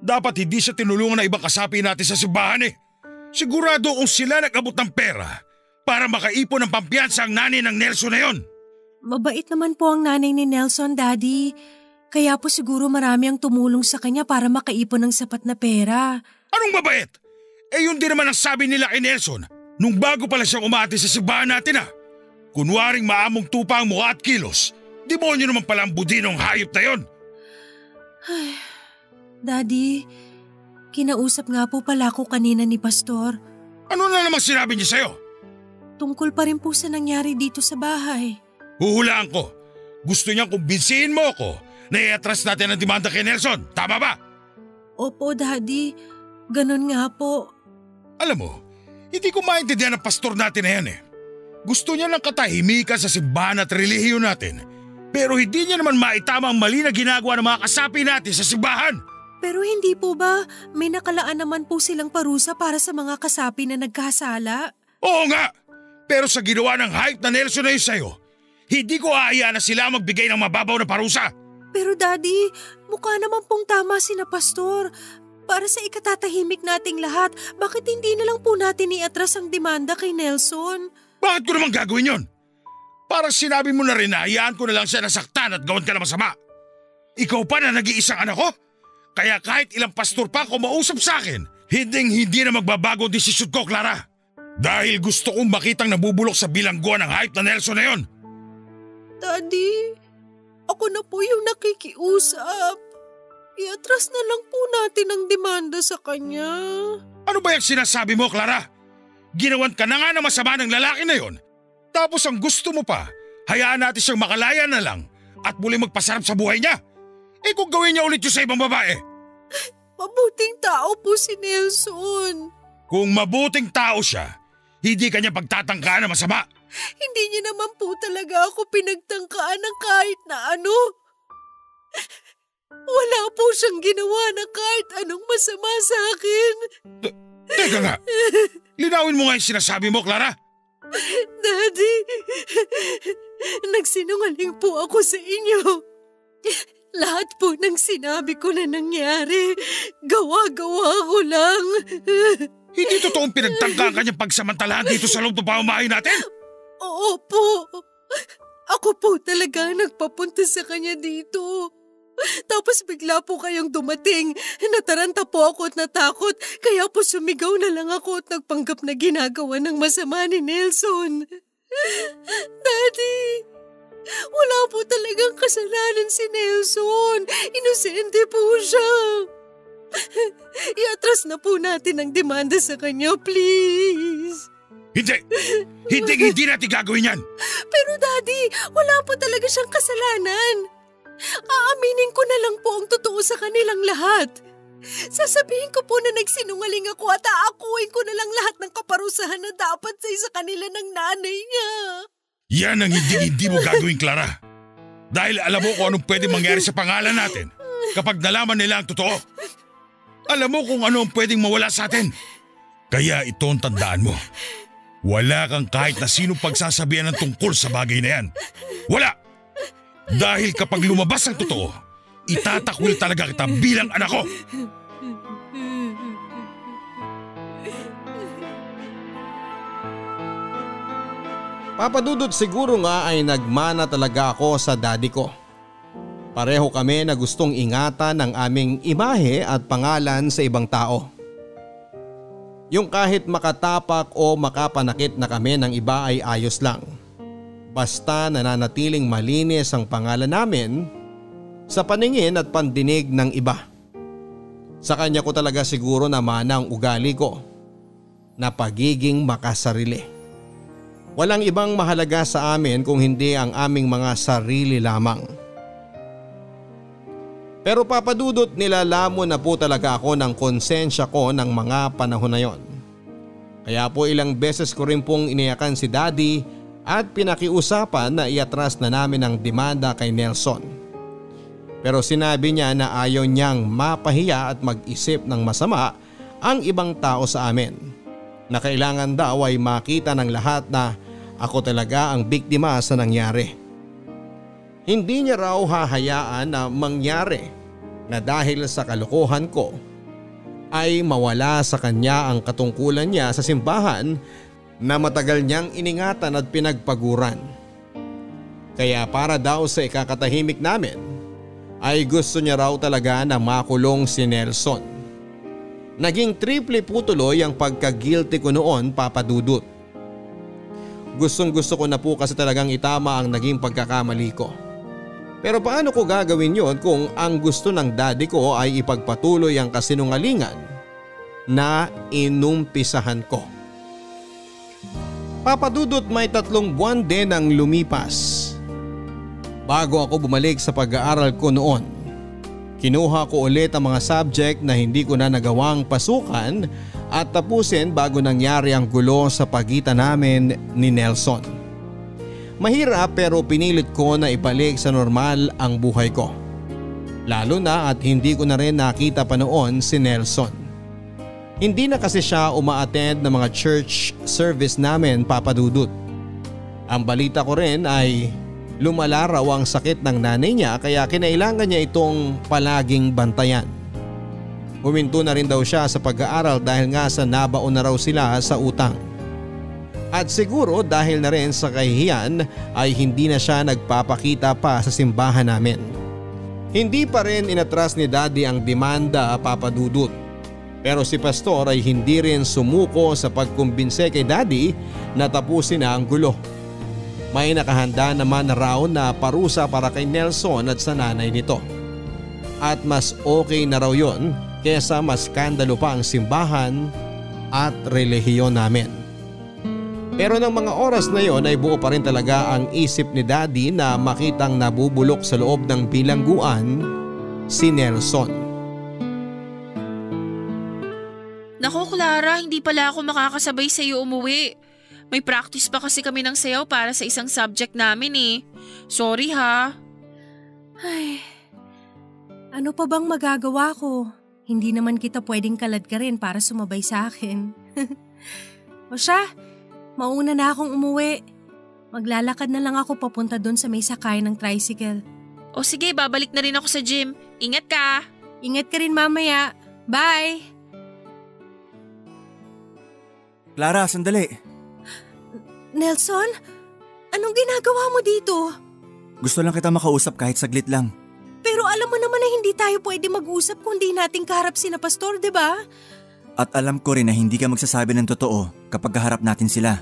Dapat hindi siya tinulungan ng ibang kasapi natin sa simbahan eh. Sigurado kung sila nag-abot ng pera para makaipon ng pampiyansa ang nanay ng Nelson na yon. Mabait naman po ang nanay ni Nelson, Daddy. Kaya po siguro marami ang tumulong sa kanya para makaipon ng sapat na pera. Anong mabait? Eh yun din naman ang sabi nila kay Nelson nung bago pala siyang umati sa simbahan natin ah. Kunwaring maamong tupa ang mukha at kilos. Demonyo naman pala ang budinong hayop na yon. Ay, Daddy, kinausap nga po pala ako kanina ni Pastor. Ano na naman sinabi niya sa'yo? Tungkol pa rin po sa nangyari dito sa bahay. Huhulaan ko. Gusto niyang kumbinsihin mo ako na i-atras natin ang demanda kay Nelson. Tama ba? Opo, Daddy. Ganon nga po. Alam mo, hindi ko maintindihan ang pastor natin na yan eh. Gusto niya ng katahimikan sa simbahan at relihiyon natin. Pero hindi niya naman maitama ang mali na ginagawa ng mga kasapi natin sa simbahan. Pero hindi po ba may nakalaan naman po silang parusa para sa mga kasapi na nagkasala? Oo nga. Pero sa ginawa ng hype na Nelson na yun sa'yo, hindi ko aaya na sila magbigay ng mababaw na parusa. Pero Daddy, mukha naman pong tama si na Pastor. Para sa ikatatahimik nating lahat, bakit hindi na lang po natin iatras ang demanda kay Nelson? Bakit ko naman gagawin yon? Parang sinabi mo na rin na hayaan ko na lang siya nasaktan at gawan ka na masama. Ikaw pa na nag-iisang anak ko? Kaya kahit ilang pastor pa kumausap sa akin, hindi na magbabago ang desisyon ko, Clara. Dahil gusto kong makitang nabubulok sa bilangguan ng hype na Nelson na yon. Daddy, ako na po yung nakikiusap. Iatras na lang po natin ang demanda sa kanya. Ano ba yung sinasabi mo, Clara? Ginawan ka na nga na masama ng lalaki na yon. Tapos ang gusto mo pa, hayaan natin siyang makalaya na lang at muli magpasarap sa buhay niya. Eh kung gawin niya ulit yun sa ibang babae. Mabuting tao po si Nelson. Kung mabuting tao siya, hindi kanya pagtatangkaan na masama. Hindi niya naman po talaga ako pinagtangkaan ng kahit na ano. Wala po siyang ginawa na kahit anong masama sa akin. Teka nga, linawin mo nga yung sinasabi mo, Clara. Daddy, nagsinungaling po ako sa inyo. Lahat po ng sinabi ko na nangyari, gawa-gawa ko lang. Hindi totoong pinagtangkaan kanyang pagsamantalahan dito sa loob ng pamamahay natin? Oo po. Ako po talaga nagpapunta sa kanya dito. Tapos bigla po kayong dumating. Nataranta po ako at natakot. Kaya po sumigaw na lang ako at nagpanggap na ginagawa ng masama ni Nelson. Daddy, Wala po talagang kasalanan si Nelson. Inosente po siya. Iatras na po natin ang demanda sa kanya, please. Hindi natin gagawin yan. Pero Daddy, wala po talaga siyang kasalanan. Aaminin ko na lang po ang totoo sa kanilang lahat. Sasabihin ko po na nagsinungaling ako at aakuin ko na lang lahat ng kaparusahan na dapat sa kanila ng nanay niya. Yan ang hindi mo gagawin, Clara. Dahil alam mo kung anong pwede mangyari sa pangalan natin kapag nalaman nila ang totoo. Alam mo kung ano ang pwedeng mawala sa atin. Kaya ito ang tandaan mo. Wala kang kahit na sinong pagsasabihan ng tungkol sa bagay na yan. Wala! Dahil kapag lumabas ang totoo, itatakwil talaga kita bilang anak ko. Papa Dudut, siguro nga ay nagmana talaga ako sa daddy ko. Pareho kami na gustong ingatan ang aming imahe at pangalan sa ibang tao. Yung kahit makatapak o makapanakit na kami ng iba ay ayos lang. Basta nananatiling malinis ang pangalan namin sa paningin at pandinig ng iba. Sa kanya ko talaga siguro namana ang ugali ko na pagiging makasarili. Walang ibang mahalaga sa amin kung hindi ang aming mga sarili lamang. Pero Papa Dudut, nilalamon na po talaga ako ng konsensya ko ng mga panahon na yon. Kaya po ilang beses ko rin pong iniyakan si Daddy at pinakiusapan na iatras na namin ang demanda kay Nelson. Pero sinabi niya na ayaw niyang mapahiya at mag-isip ng masama ang ibang tao sa amin. Na kailangan daw ay makita ng lahat na ako talaga ang biktima sa nangyari. Hindi niya raw hahayaan na mangyari na dahil sa kalokohan ko ay mawala sa kanya ang katungkulan niya sa simbahan na matagal niyang iningatan at pinagpaguran. Kaya para daw sa ikakatahimik namin ay gusto niya raw talaga na makulong si Nelson. Naging triple po tuloy ang pagka-guilty ko noon, Papa Dudut. Gustong gusto ko na po kasi talagang itama ang naging pagkakamali ko. Pero paano ko gagawin yon kung ang gusto ng daddy ko ay ipagpatuloy ang kasinungalingan na inumpisahan ko? Papa Dudut, may 3 buwan din ang lumipas. Bago ako bumalik sa pag-aaral ko noon, kinuha ko ulit ang mga subject na hindi ko na nagawang pasukan at tapusin bago nangyari ang gulo sa pagitan namin ni Nelson. Mahirap pero pinilit ko na ibalik sa normal ang buhay ko. Lalo na at hindi ko na rin nakita pa noon si Nelson. Hindi na kasi siya uma-attend ng mga church service namin, Papa Dudut. Ang balita ko rin ay lumala raw ang sakit ng nanay niya kaya kinailangan niya itong palaging bantayan. Huminto na rin daw siya sa pag-aaral dahil nga sa nabaon na raw sila sa utang. At siguro dahil na rin sa kahihiyan ay hindi na siya nagpapakita pa sa simbahan namin. Hindi pa rin inatras ni Daddy ang demanda, Papa Dudut. Pero si Pastor ay hindi rin sumuko sa pagkumbinse kay Daddy na tapusin na ang gulo. May nakahanda naman raw na parusa para kay Nelson at sa nanay nito. At mas okay na raw yon kesa mas skandalo pa ang simbahan at relihiyon namin. Pero ng mga oras na yon ay buo pa rin talaga ang isip ni Daddy na makitang nabubulok sa loob ng bilangguan si Nelson. Naku Clara, hindi pala ako makakasabay sa iyo umuwi. May practice pa kasi kami ng sayaw para sa isang subject namin eh. Sorry ha. Ay, ano pa bang magagawa ko? Hindi naman kita pwedeng kalad ka rin para sumabay sa akin. O siya, mauna na akong umuwi. Maglalakad na lang ako papunta doon sa may sakay ng tricycle. O sige, babalik na rin ako sa gym. Ingat ka. Ingat ka rin mamaya. Bye! Clara, sandali. Nelson? Anong ginagawa mo dito? Gusto lang kita makausap kahit saglit lang. Pero alam mo naman na hindi tayo pwede mag-usap kung di nating kaharap sina Pastor, di ba? At alam ko rin na hindi ka magsasabi ng totoo kapag kaharap natin sila.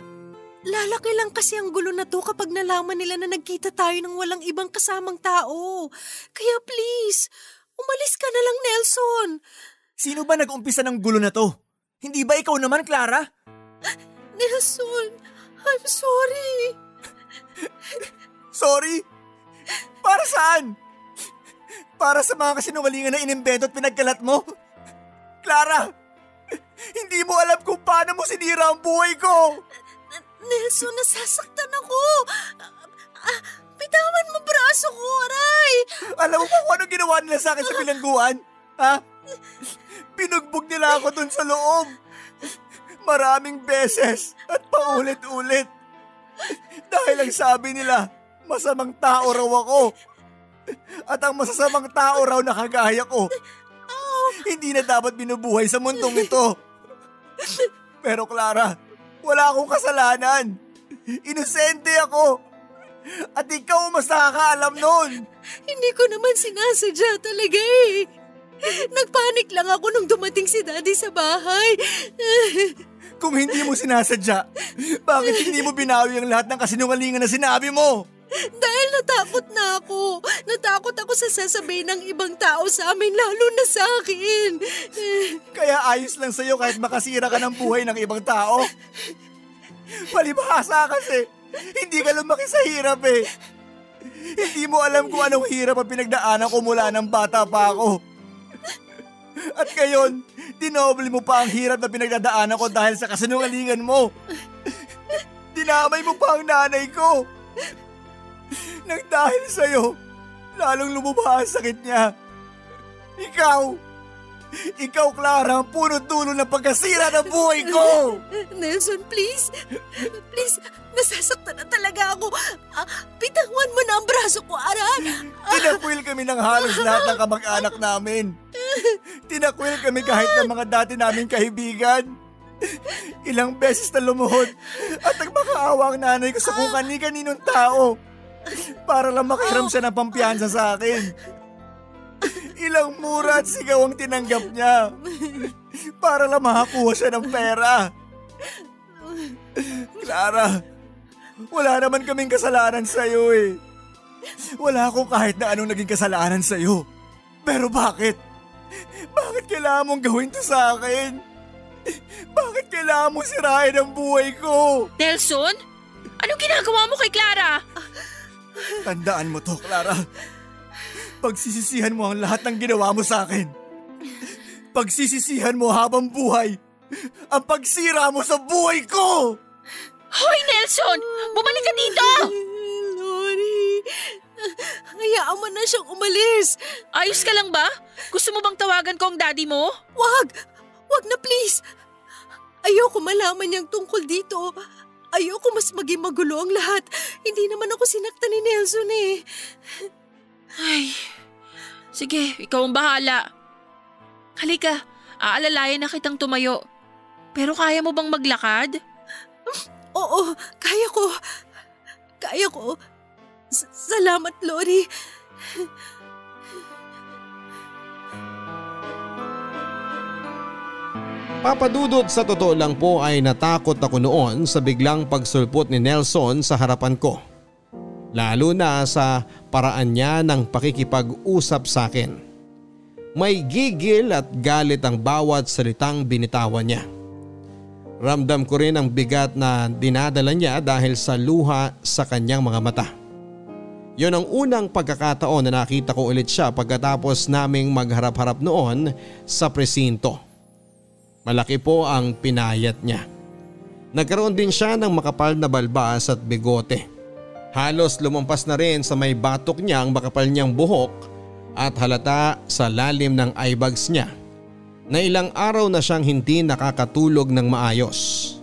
Lalaki lang kasi ang gulo na to kapag nalaman nila na nagkita tayo ng walang ibang kasamang tao. Kaya please, umalis ka na lang, Nelson. Sino ba nag-umpisa ng gulo na to? Hindi ba ikaw naman, Clara? Nelson, I'm sorry. Sorry? Para saan? Para sa mga kasinungalingan na inimbento at pinagkalat mo? Clara, hindi mo alam kung paano mo sinira ang buhay ko. Nelson, nasasaktan ako. Bitawan mo braso ko, aray. Alam mo ba kung ano ginawa nila sa akin sa bilangguan? Ha? Pinugbog nila ako dun sa loob. Maraming beses at paulit-ulit. Dahil ang sabi nila, masamang tao raw ako. At ang masasamang tao raw na kagaya ko, hindi na dapat binubuhay sa mundong ito. Pero Clara, wala akong kasalanan. Inosente ako. At ikaw mas nakakaalam nun. Hindi ko naman sinasadya talaga eh. Nagpanik lang ako nung dumating si Daddy sa bahay. Kung hindi mo sinasadya, bakit hindi mo binawi ang lahat ng kasinungalingan na sinabi mo? Dahil natakot na ako. Natakot ako sa sasabihin ng ibang tao sa amin, lalo na sa akin. Kaya ayos lang sa'yo kahit makasira ka ng buhay ng ibang tao. Palibhasa kasi, hindi ka lumaki sa hirap eh. Hindi mo alam kung anong hirap ang pinagdaanan ko mula ng bata pa ako. At ngayon, dinoble mo pa ang hirap na pinagdadaanan ko dahil sa kasinungalingan mo. Dinamay mo pa ang nanay ko. Nang dahil sa'yo, lalong lumubha ang sakit niya. Ikaw, Clara, ang punot-dulo ng pagkasira ng buhay ko! Nelson, please. Please, nasasaktan na talaga ako. Bitawan mo na ang braso ko, aray. Tinakwil kami ng halos lahat ng kamag-anak namin. Tinakwil kami kahit ng mga dati naming kaibigan. Ilang beses na lumuhod at nagmakaawa ang nanay ko sa kung kani-kaninong tao para lang makiram siya ng pampiyansa sa akin. Ilang mura at sigaw ang tinanggap niya para lang makakuha siya ng pera. Clara, wala naman kaming kasalanan sa'yo eh. Wala akong kahit na anong naging kasalanan sa'yo. Pero bakit? Bakit kailangan mong gawin to sa akin? Bakit kailangan mong sirain ang buhay ko? Nelson? Anong ginagawa mo kay Clara? Tandaan mo to, Clara. Pagsisisihan mo ang lahat ng ginawa mo sa akin. Pagsisisihan mo habang buhay ang pagsira mo sa buhay ko! Hoy, Nelson! Bumalik ka dito! Lori, hayaan mo na siyang umalis. Ayos ka lang ba? Gusto mo bang tawagan ko ang daddy mo? Wag na please. Ayoko malaman niyang tungkol dito. Ayoko mas maging magulo ang lahat. Hindi naman ako sinaktan ni Nelson eh. Ay, sige, ikaw ang bahala. Halika, aalalayan na kitang tumayo. Pero kaya mo bang maglakad? Oo, kaya ko. Kaya ko. Salamat, Lori. Papadudot, sa totoo lang po ay natakot ako noon sa biglang pagsulpot ni Nelson sa harapan ko. Lalo na sa paraan niya ng pakikipag-usap sa akin. May gigil at galit ang bawat salitang binitawan niya. Ramdam ko rin ang bigat na dinadala niya dahil sa luha sa kanyang mga mata. Yon ang unang pagkakataon na nakita ko ulit siya pagkatapos naming magharap-harap noon sa presinto. Malaki po ang pinayat niya. Nagkaroon din siya ng makapal na balbas at bigote. Halos lumampas na rin sa may batok niya ang makapal niyang buhok at halata sa lalim ng eyebags niya na ilang araw na siyang hindi nakakatulog ng maayos.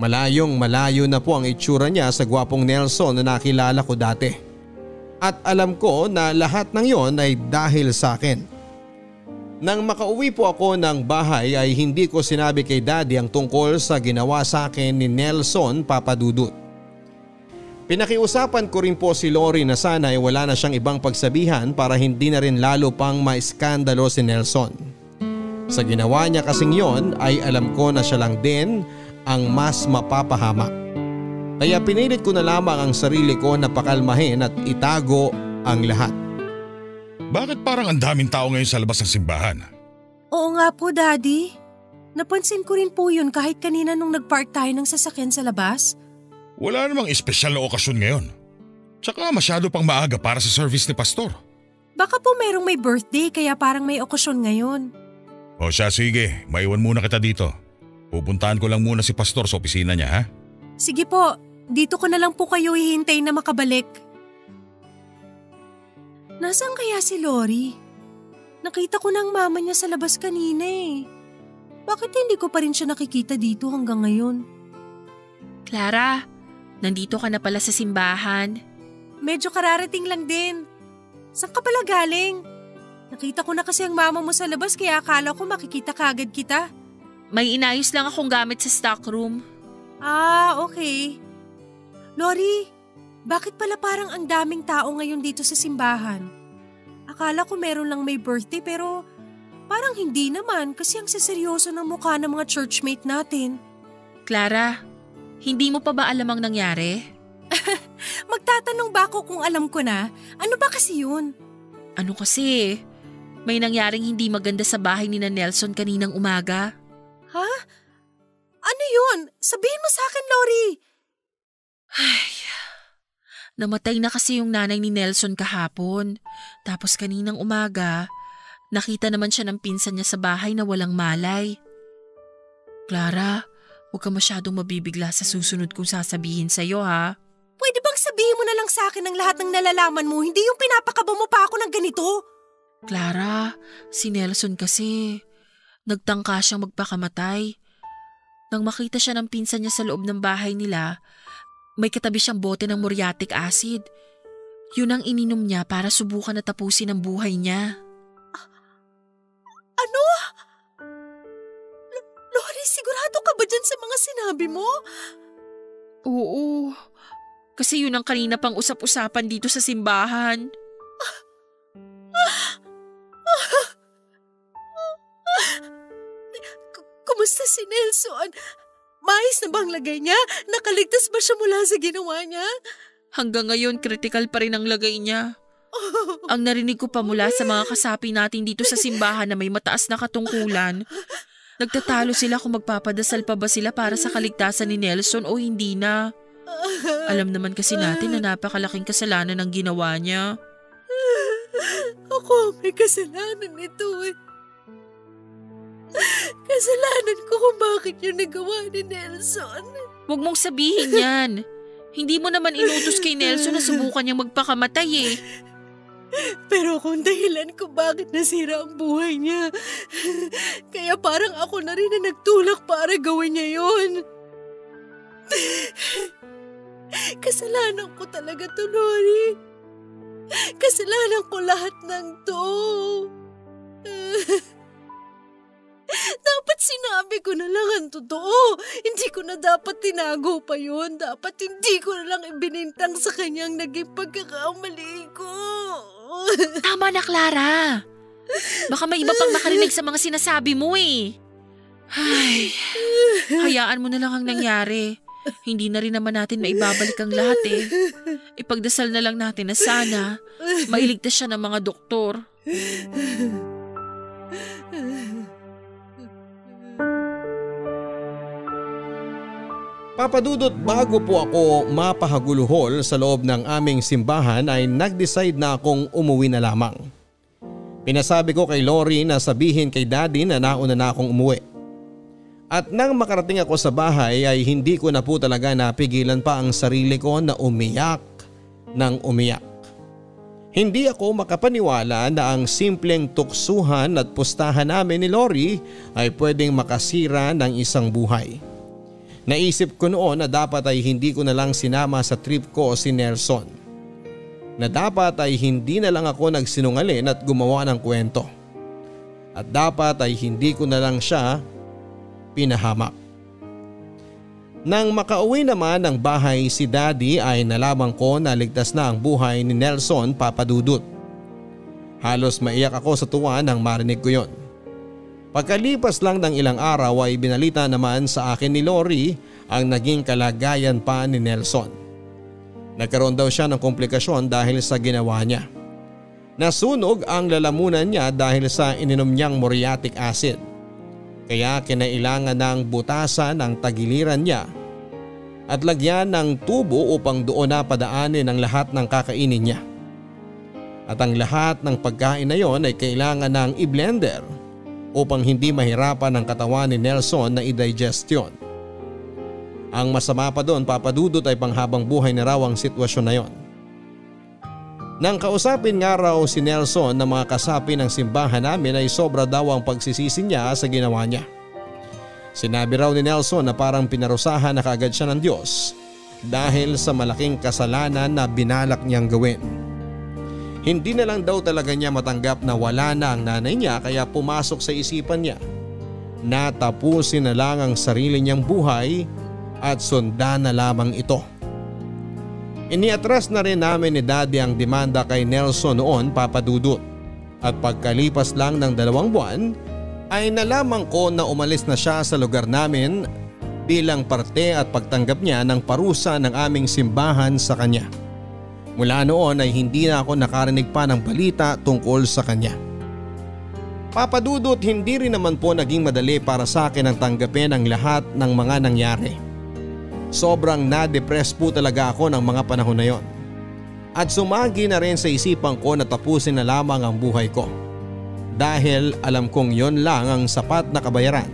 Malayong malayo na po ang itsura niya sa gwapong Nelson na nakilala ko dati. At alam ko na lahat ng yon ay dahil sa akin. Nang makauwi po ako ng bahay ay hindi ko sinabi kay Daddy ang tungkol sa ginawa sa akin ni Nelson, Papadudut. Pinakiusapan ko rin po si Lori na sana ay wala na siyang ibang pagsabihan para hindi na rin lalo pang maiskandalo si Nelson. Sa ginawa niya kasing yon ay alam ko na siya lang din ang mas mapapahamak. Kaya pinilit ko na lamang ang sarili ko na pakalmahin at itago ang lahat. Bakit parang ang daming tao ngayon sa labas ng simbahan? Oo nga po, Daddy. Napansin ko rin po yun kahit kanina nung nagpark tayo ng sasakyan sa labas. Wala namang espesyal na okasyon ngayon. Tsaka masyado pang maaga para sa service ni Pastor. Baka po merong may birthday kaya parang may okasyon ngayon. O siya, sige, maiwan muna kita dito. Pupuntahan ko lang muna si Pastor sa opisina niya, ha? Sige po, dito ko na lang po kayo hihintay na makabalik. Nasaan kaya si Lori? Nakita ko na ang mama niya sa labas kanina eh. Bakit hindi ko pa rin siya nakikita dito hanggang ngayon? Clara, nandito ka na pala sa simbahan. Medyo kararating lang din. Saan ka pala galing? Nakita ko na kasi ang mama mo sa labas kaya akala ko makikita kaagad kita. May inayos lang akong gamit sa stockroom. Ah, okay. Lori, bakit pala parang ang daming tao ngayon dito sa simbahan? Akala ko meron lang may birthday pero parang hindi naman kasi ang seseryoso ng mukha ng mga churchmate natin. Clara, hindi mo pa ba alam ang nangyari? Magtatanong ba ako kung alam ko na? Ano ba kasi yun? Ano kasi? May nangyaring hindi maganda sa bahay ni Nelson kaninang umaga. Ha? Ano yun? Sabihin mo sa akin, Lori. Ay, namatay na kasi yung nanay ni Nelson kahapon. Tapos kaninang umaga, nakita naman siya ng pinsan niya sa bahay na walang malay. Clara, huwag ka masyadong mabibigla sa susunod kong sasabihin sa'yo ha. Pwede bang sabihin mo na lang sa akin ang lahat ng nalalaman mo, hindi yung pinapakaba mo pa ako ng ganito? Clara, si Nelson kasi, nagtangka siyang magpakamatay. Nang makita siya ng pinsan niya sa loob ng bahay nila, may katabi siyang bote ng muriatic acid. Yun ang ininom niya para subukan na tapusin ang buhay niya. Ano? Lori, sigurado ka ba dyan sa mga sinabi mo? Oo, kasi yun ang kanina pang usap-usapan dito sa simbahan. Kumusta si Nelson? Maayos na bang lagay niya? Nakaligtas ba siya mula sa ginawa niya? Hanggang ngayon, critical pa rin ang lagay niya. Ang narinig ko pa mula sa mga kasapi natin dito sa simbahan na may mataas na katungkulan, nagtatalo sila kung magpapadasal pa ba sila para sa kaligtasan ni Nelson o hindi na. Alam naman kasi natin na napakalaking kasalanan ang ginawa niya. Ako may kasalanan nito eh. Kasalanan ko kung bakit yun nagawa ni Nelson. Huwag mong sabihin yan. Hindi mo naman inutos kay Nelson na subukan niyang magpakamatay eh. Pero kung dahilan ko bakit nasira ang buhay niya, kaya parang ako na rin na nagtulak para gawin niya yun. Kasalanan ko talaga to, Lori. Kasalanan ko lahat ng to. Dapat sinabi ko na lang ang totoo. Hindi ko na dapat tinago pa yun. Dapat hindi ko na lang ibinintang sa kanyang naging pagkakamali ko. Tama na, Clara. Baka may iba pang makarinig sa mga sinasabi mo eh. Ay, hayaan mo na lang ang nangyari. Hindi na rin naman natin maibabalik ang lahat eh. Ipagdasal na lang natin na sana mailigtas siya ng mga doktor. Papadudot, bago po ako mapahaguluhol sa loob ng aming simbahan ay nag-decide na akong umuwi na lamang. Pinasabi ko kay Lori na sabihin kay Daddy na nauna na akong umuwi. At nang makarating ako sa bahay ay hindi ko na po talaga napigilan pa ang sarili ko na umiyak ng umiyak. Hindi ako makapaniwala na ang simpleng tuksuhan at pustahan namin ni Lori ay pwedeng makasira ng isang buhay. Naisip ko noon na dapat ay hindi ko na lang sinama sa trip ko si Nelson. Na dapat ay hindi na lang ako nagsinungaling at gumawa ng kwento. At dapat ay hindi ko na lang siya pinahamak. Nang makauwi naman ng bahay si Daddy ay nalaman ko na ligtas na ang buhay ni Nelson, Papadudot. Halos maiyak ako sa tuwa nang marinig ko yon. Pagkalipas lang ng ilang araw ay binalita naman sa akin ni Lori ang naging kalagayan pa ni Nelson. Nagkaroon daw siya ng komplikasyon dahil sa ginawa niya. Nasunog ang lalamunan niya dahil sa ininom niyang muriatic acid. Kaya kinailangan ng butasan ang tagiliran niya at lagyan ng tubo upang doon na padaanin ang lahat ng kakainin niya. At ang lahat ng pagkain na yon ay kailangan ng i-blender upang hindi mahirapan ang katawan ni Nelson na i-digest yun. Ang masama pa doon, Papa Dudut, ay panghabang buhay na raw ang sitwasyon na yon. Nang kausapin nga raw si Nelson na mga kasapi ng simbahan namin ay sobra daw ang pagsisisi niya sa ginawa niya. Sinabi raw ni Nelson na parang pinarusahan na kaagad siya ng Diyos dahil sa malaking kasalanan na binalak niyang gawin. Hindi na lang daw talaga niya matanggap na wala na ang nanay niya kaya pumasok sa isipan niya na tapusin na lang ang sarili niyang buhay at sundan na lamang ito. Iniatras na rin namin ni Daddy ang demanda kay Nelson noon, Papa Dudut. At pagkalipas lang ng 2 buwan ay nalaman ko na umalis na siya sa lugar namin bilang parte at pagtanggap niya ng parusa ng aming simbahan sa kanya. Mula noon ay hindi na ako nakarinig pa ng balita tungkol sa kanya. Papa Dudut, hindi rin naman po naging madali para sa akin ang tanggapin ang lahat ng mga nangyari. Sobrang na-depress po talaga ako ng mga panahon na yon. At sumagi na rin sa isipan ko na tapusin na lamang ang buhay ko. Dahil alam kong yon lang ang sapat na kabayaran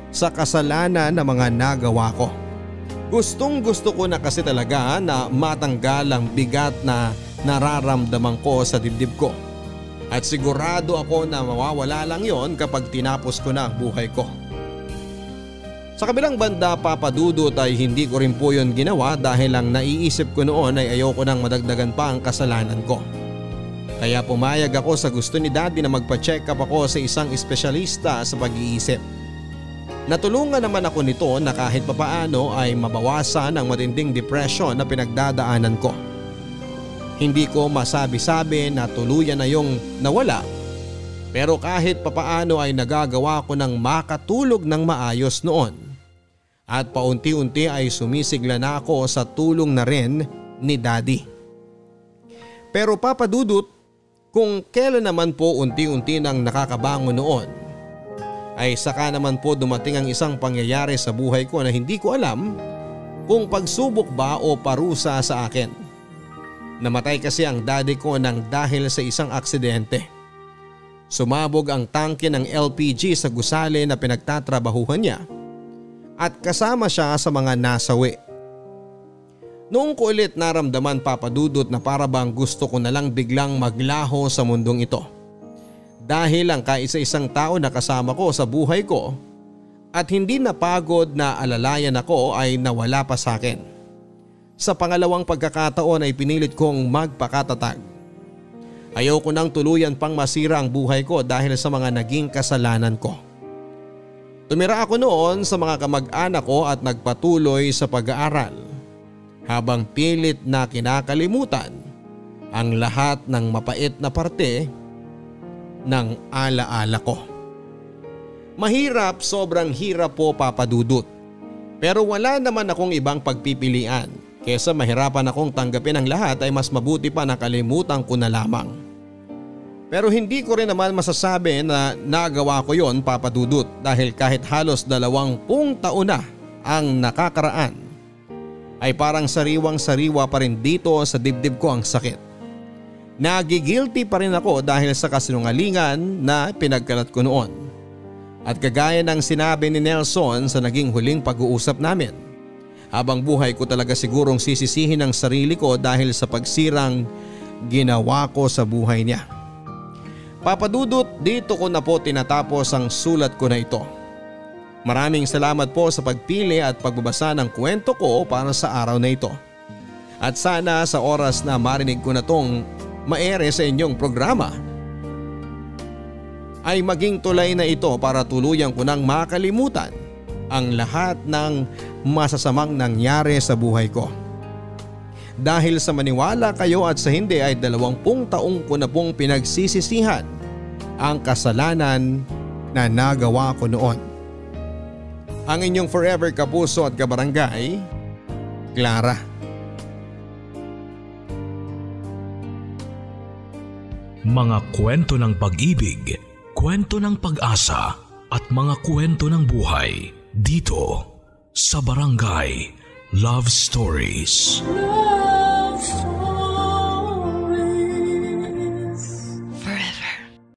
sa kasalanan na mga nagawa ko. Gustong gusto ko na kasi talaga na matanggal ang bigat na nararamdaman ko sa dibdib ko. At sigurado ako na mawawala lang yon kapag tinapos ko na ang buhay ko. Sa kabilang banda, Papa Dudut, ay hindi ko rin po yun ginawa dahil ang naiisip ko noon ay ayoko nang madagdagan pa ang kasalanan ko. Kaya pumayag ako sa gusto ni Daddy na magpa-check up ako sa isang espesyalista sa pag-iisip. Natulungan naman ako nito na kahit papaano ay mabawasan ang matinding depression na pinagdadaanan ko. Hindi ko masabi-sabi na tuluyan na yung nawala, pero kahit papaano ay nagagawa ko ng makatulog ng maayos noon. At paunti-unti ay sumisigla na ako sa tulong na rin ni Daddy. Pero Papa Dudut, kung kailan naman po unti-unti nang nakakabangon noon, ay saka naman po dumating ang isang pangyayari sa buhay ko na hindi ko alam kung pagsubok ba o parusa sa akin. Namatay kasi ang daddy ko nang dahil sa isang aksidente. Sumabog ang tangke ng LPG sa gusali na pinagtatrabahuhan niya at kasama siya sa mga nasawi. Noong ko ulit naramdaman, Papa Dudut, na para bang gusto ko na lang biglang maglaho sa mundong ito. Dahil ang kaisa-isang tao na kasama ko sa buhay ko at hindi napagod na alalayan ako ay nawala pa sa akin. Sa pangalawang pagkakataon ay pinilit kong magpakatatag. Ayoko nang tuluyan pang masira ang buhay ko dahil sa mga naging kasalanan ko. Tumira ako noon sa mga kamag-anak ko at nagpatuloy sa pag-aaral habang pilit na kinakalimutan ang lahat ng mapait na parte ng alaala ko. Mahirap, sobrang hirap po, Papa Dudut. Pero wala naman akong ibang pagpipilian. Kesa mahirapan akong tanggapin ang lahat ay mas mabuti pa na kalimutan ko na lamang. Pero hindi ko rin naman masasabi na nagawa ko yon, Papa Dudut, dahil kahit halos 20 taon na ang nakakaraan ay parang sariwang-sariwa pa rin dito sa dibdib ko ang sakit. Nagigilty pa rin ako dahil sa kasinungalingan na pinagkalat ko noon. At kagaya ng sinabi ni Nelson sa naging huling pag-uusap namin, habang buhay ko talaga sigurong sisisihin ang sarili ko dahil sa pagsirang ginawa ko sa buhay niya. Papa Dudut, dito ko na po tinatapos ang sulat ko na ito. Maraming salamat po sa pagpili at pagbabasa ng kwento ko para sa araw na ito. At sana sa oras na marinig ko na tong maere sa inyong programa ay maging tulay na ito para tuluyan ko nang makalimutan ang lahat ng masasamang nangyari sa buhay ko. Dahil sa maniwala kayo at sa hindi ay 20 taong ko na pong pinagsisisihan ang kasalanan na nagawa ko noon. Ang inyong forever kapuso at kabarangay, Clara. Mga kwento ng pag-ibig, kwento ng pag-asa at mga kwento ng buhay dito sa Barangay Love Stories. Love Stories.